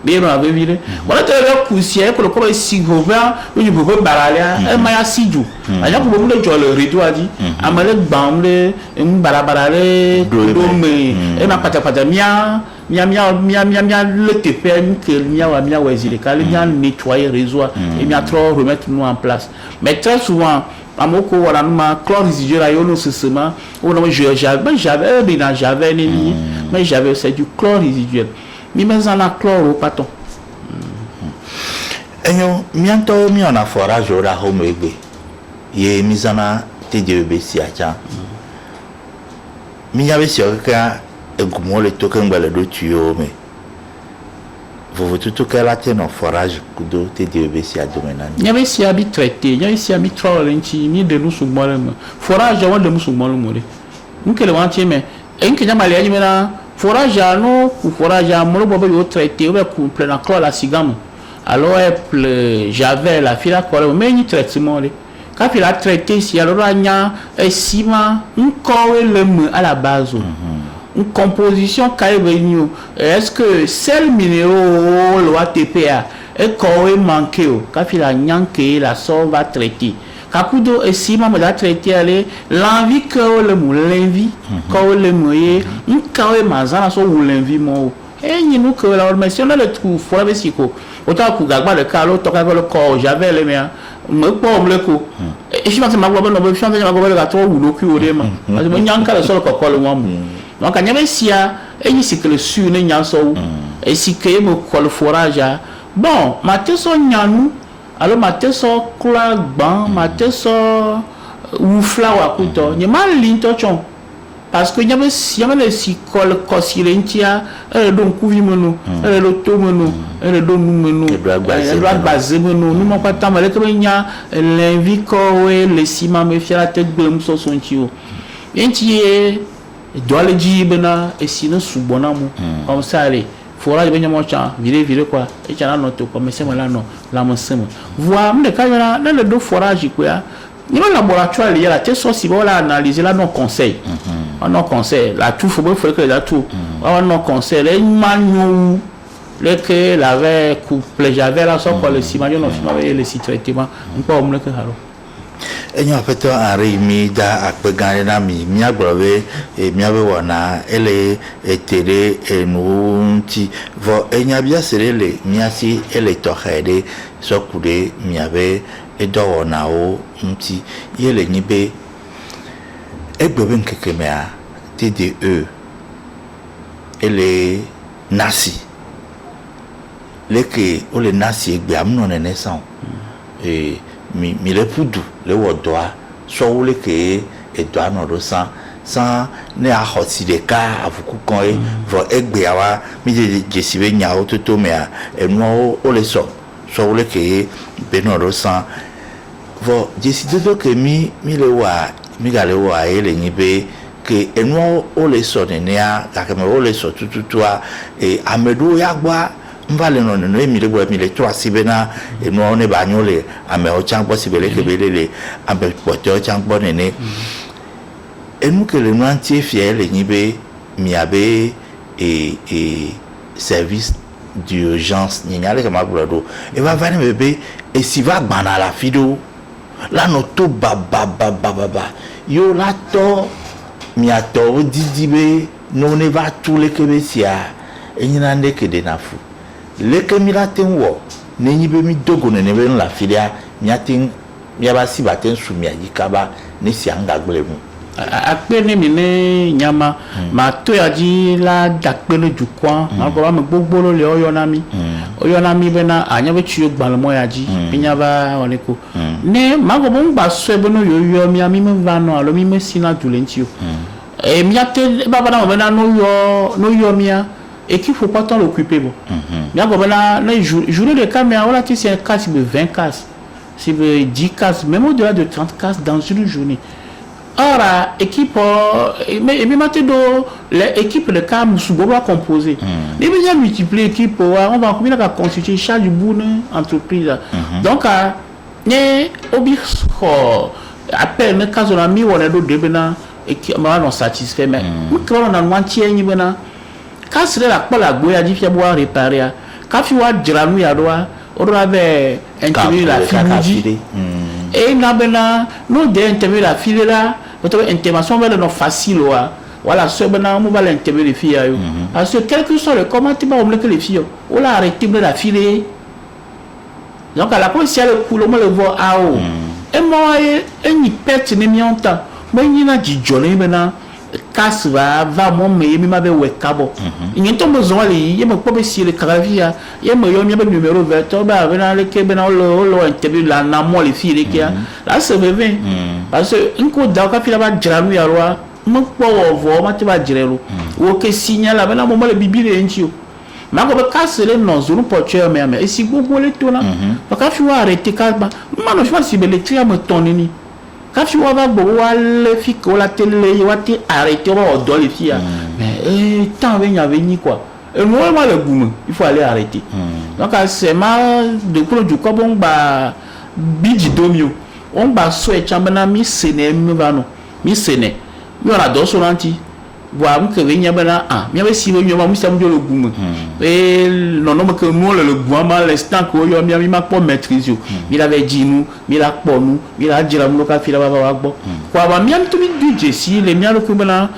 Speaker 2: bien on avait vu voilà tu le coucher pour le corps si gouvert ou du bobo baralia e ma ya siju anya ko bobo le jo le rido adi amale gbamle barabarale do me e ma pata mia le TPM que mia wa zile kali mia nettoyer réseau et mia trop remettre nous en place mais très souvent amoko wala ma chlore résiduel ayo no sesema ou non j'avais ni mais j'avais c'est du chlore résiduel mi mais en chlore paton
Speaker 1: enyo mianto mi ona forage ora homo egbe ye mizana TDB si acha mi yabe si oka egumo le token gbele do tuyo me vous tout que la teno forage kudo TDB si adomena
Speaker 2: yabe si abi traité yabe si abi troll nti mi de lu sugmole forage wa de musugmole mole nkele wanti me enke nyama le yimena forage no ku forage amolo bobo yo traité ou ku plein chlore la sigam alors j'avais la fila chlore mais ni traitement le quand il a traité si alors anya esima nkowe le à la base une composition caribéenne est-ce que sel minéraux le ATPA est quand manqué quand il a nyanké la sauve va traiter kakudo esima me la traiter aller l'envie que le mou l'envie quand le moyen un kawe mazana so ou l'envie mo et nous que la formation le trou faut la siko autant ku gagba le calo toka le corps j'avais le mien me pas le coup et je pense ma gobe no be chance ma gobe la to ou le ku o de ma parce que nyanka le sol ko le mo donc il y avait si et ici que le sur ne nyanso et si que me col forage bon maté so nyanu alors maté so kula gban maté so ou flower kuto ni mal linto chon parce que il y avait si col cosilentia donc kuvi meno le to meno le do nu meno doit baser meno nous mon pas tant mais que nya l'invi ko le ciment me fiera tête blum so sontio entier doit le dire bena et sinon sous bonamu comme ça allez forage benya mo cha vire quoi et cha na to comme c'est là non la mo sema voir me ka na le do forage quoi ni le laboratoire il y a la test si voilà analyser là non conseil non conseil la tout faut que la tout non conseil les magnou que l'avait couple j'avais là son quoi le ciment non film avec le site traitement pas on le que haro
Speaker 1: enyo apeto ari mi da akpegane na mi agblɔbe miabe wɔna ele etere enu ti vɔ enya bia sere le miasi ele tɔxɛ ɖe sɔku ɖe miabe edɔwɔnawo ŋuti ye le nyi be egbe be ŋkeke mea TDE ele nasi leke ole nasi egbe amnɔ nene sãn mi le pudu le wɔdɔa sɔwo leke edɔa nɔ ɖo sã ne axɔsi ɖeka avuku kɔn ye vɔ egbeawa mi de dzesi be nyawo toto mea enuawo wole sɔwo leke be nɔ ɖo sã vɔ dzesi dodo ke mi le wɔa mi gale wɔa ye le nyi be ke enuawo wole sɔ nenea gake me wole sɔ tututua ame ɖewo ya gbɔa mva le nɔnɔ ne mi le gbɔ mi le trɔ asi bena enuawo ne ba nyo le amewo tsã gbɔ si be leke be le ame kpɔtɔewo tsã gbɔ nene enu ke le nua ŋuti fia le nyi be miabe service d'urgence nyenya leke ma gblɔ ɖo eva va ne me be esi va gbana le afi ɖewo la nɔ to bababababa yo la tɔ miatɔwo didi be no ne va tu leke be sia enyina ne ke de na fu leke mi la te wɔ ne nyi be mi dogo nene be la fi ɖea miaba si ba te su mia yi kaba ne sia ngagble mu
Speaker 2: akpe ne mi ne nyama ma to ya dzi la dakpe le dukɔa ma gba me gbogbo lo le oyɔna mi bena anya be tsi gbalemo ya dzi minya va wale ko ne ma gba mo gba sɔe be no yoyɔ mi me va no alo mi me sina du le ntio mia te baba na bena no yɔ mia équipe faut pas tant l'occuper bon mia gba bena le journée de caméra wala ti c'est un cas de 20 cas c'est 10 cas même au-delà de 30 cas dans une journée. Or, l'équipe, l'équipe de cas doit composer. Les bien multiplier l'équipe, on va combien à constituer chaque bout entreprise. Donc, ne obisco appel ne cas on a mis on a d'autres débena et qui m'ont satisfait mais quand on a moitié ni bena quand c'est la quoi la boya dit fier boire réparer quand tu vois diranou ya doit on avait interview la fille et na bena nous d'interview la fille là votre intervention va être facile voilà ce bena on va l'interview les filles parce que quel que soit le commentaire on que les filles on l'a arrêté de la fille donc à la police le coup on le voit à haut et moi une perte ne mi entend moi il n'a dit jolé bena casse va mon mais il m'avait ouais cabo il y a ton besoin il y a me pas si le caravia il y a me yo numéro vert ba bena le ke bena lo interview la na mo les filles qui là c'est bébé parce que un coup d'aka fi la ba jiranou ya roi mo po wo ma ti ba jirelo wo ke signal bena mo le bibi le ntio ma ko ba casse le non zone porteur mais et si gogo le to là parce que fi wa arrêter ka ba ma no je pense si be le tri à me tonner quand tu vois les filles qui ont la télé, ils vont arrêter les filles. Mais tant qu'il y a venu quoi. Et moi, le goût, il faut aller arrêter. Donc, c'est mal de prendre du corps, on va bidji domio. On va souhaiter un ami, séné, mi séné. Mais on a deux solanti. Voilà, que vient bana ah, mais si vous avez mis le goût. Et non, non, que moi le goût, l'instant que vous avez ma pas maîtrise. Il avait dit nous, il a pas nous, il a dit la mouka fila baba bon. Quoi, va bien tout du jessi, les miens le kubela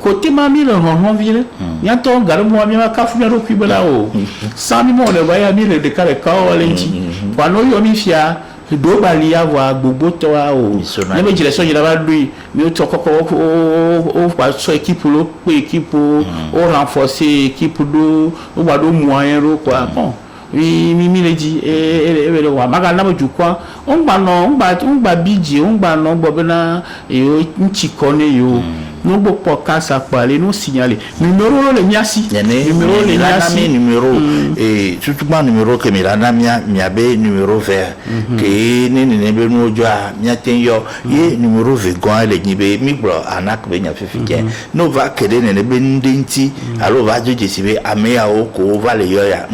Speaker 2: côté mamie le ronron ville. Bien ton garde moi bien ma café le kubela oh. Sans mi mon le voyage mi le décalé quand lenti. Quoi non yo mi fia. Do bali avoir bobo toi o même direction il va lui mais tu o so équipe o renforcer équipe do o va do moyen quoi bon mi le dit et le wa maga na du quoi on ba bidji on ba non bobena et nti kone yo no bo podcast a parler no signaler numéro le miasi numéro le miasi
Speaker 1: numéro et surtout pas numéro que milana miabe numéro vert que ne be no joa miaten yo ye numéro vegan le nibe mi bro anak be nya fifike no va kede ne be ndenti alo va joje sibe ameya o ko va le yo ya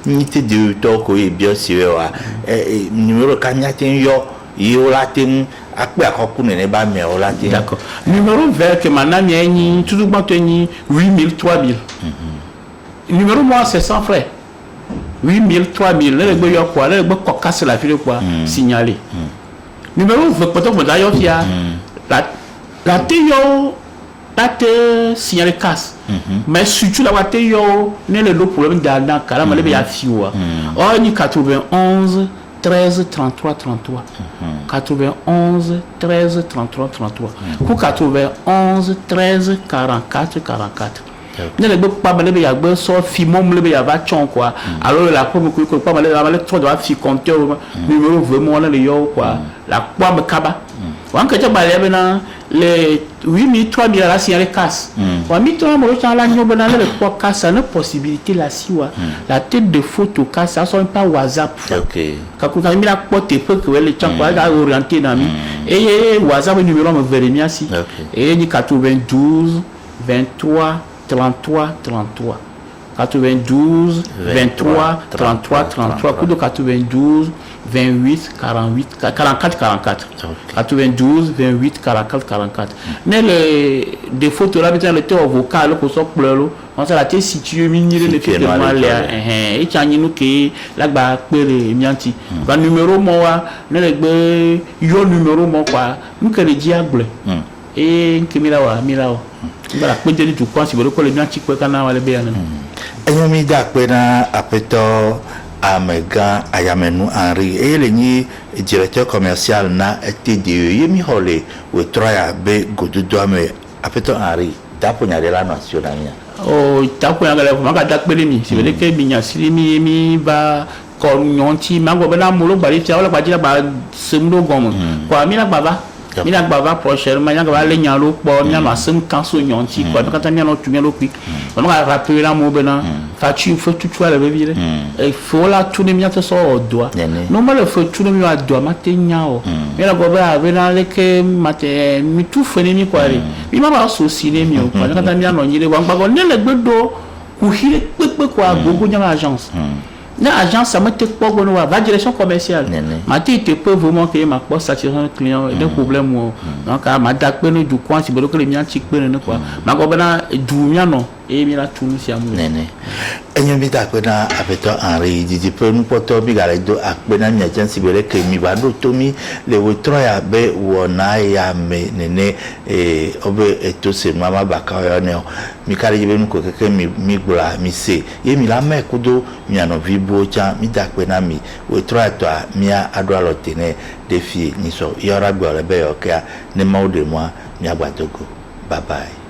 Speaker 1: niti de to ko e bio siwe wa numéro kanyaten yo yo latin akpe akoku ne ba me o latin
Speaker 2: d'accord numéro vert que manami ni tout le monde ni 8000 3000 numéro moi c'est sans frais 8000 3000 le gbe yo quoi le gbe casse la file quoi signaler numéro peut-être d'ailleurs fia la TIO la te signaler casse mais surtout la TIO ne le problème dans carrément le ya fiwa oh ni 91 13 33 33 91 13 33 33 pour 91 13 44 44 ne le pas mal de yagbe so fi mom le ya va chon quoi alors la pomme ko pas mal de trop de fi compteur numéro vraiment là le yo quoi la pomme kaba wan que tu balé na les 8000 3000 la signaler casse wa mi to mo cha la nyoba na le quoi casse na possibilité la siwa la tête de photo casse ça sont pas WhatsApp
Speaker 1: OK
Speaker 2: quand on a mis la porte peu que le chan quoi orienté na mi et WhatsApp numéro me veremia si et ni 92 23 33 33 92 23 33 33 coup de 92 28 48 44 44 92 28 44 44 mais le des photos là le temps vocal ko so plelo on ça la té situé mini le fait de mal et tiani nous que la ba pere mianti ba numéro mo wa ne le gbe yo numéro mo kwa nous que le diable et que mirawa bala kwende ni tu kwansi bolo ko le mianti ko kana wale be yana
Speaker 1: enyomi da kwena apeto Amega Ayamenu Henri et le directeur commercial na TDE yemi hole we troya be godudome apeto Henri taponya de la nationale
Speaker 2: oh taponya gala maka dakbele mi c'est vrai que minya silimi mi ba ko nyonti mango bena mulo bari tia wala bajira ba semdo gomo kwa mina baba mina baba prochainement nyanga ba le nyalo po nyalo asem kanso nyonti kwa kata nyalo tumia lopi on va rappeler la mo bena fa tu faut tout le vivre il faut la tourner mia te so doa non ma le faut tourner mia doa matenya o mina goba bena le ke mate mi tout fene mi kwa re mi mama so sine mi o kwa kata mia no nyire wa gbago ne le gbedo ku hire pepe kwa gogo nyama agence na agence ça mette pas bon va direction commerciale mati te peut vraiment que ma pas satisfaire client des problèmes donc ma dakpe no du coin si bolo que les miens tic pe ne quoi ma go bana du mia no e mi la tunu si amu
Speaker 1: nene enyo mi dakpe na apeto Henri di pe nu poto bi gale do akpe na nya jan si bele ke mi ba do to mi le we troya be wona ya me nene obe eto se mama baka yo ne mi kare je be nu ko keke mi gbla mi se ye mi la me kudo mi ano vibo cha mi dakpe na mi we troya to mi ado alotene défi ni so yora gbo le be yo ka ne ma o de moi mi agbadogo bye bye.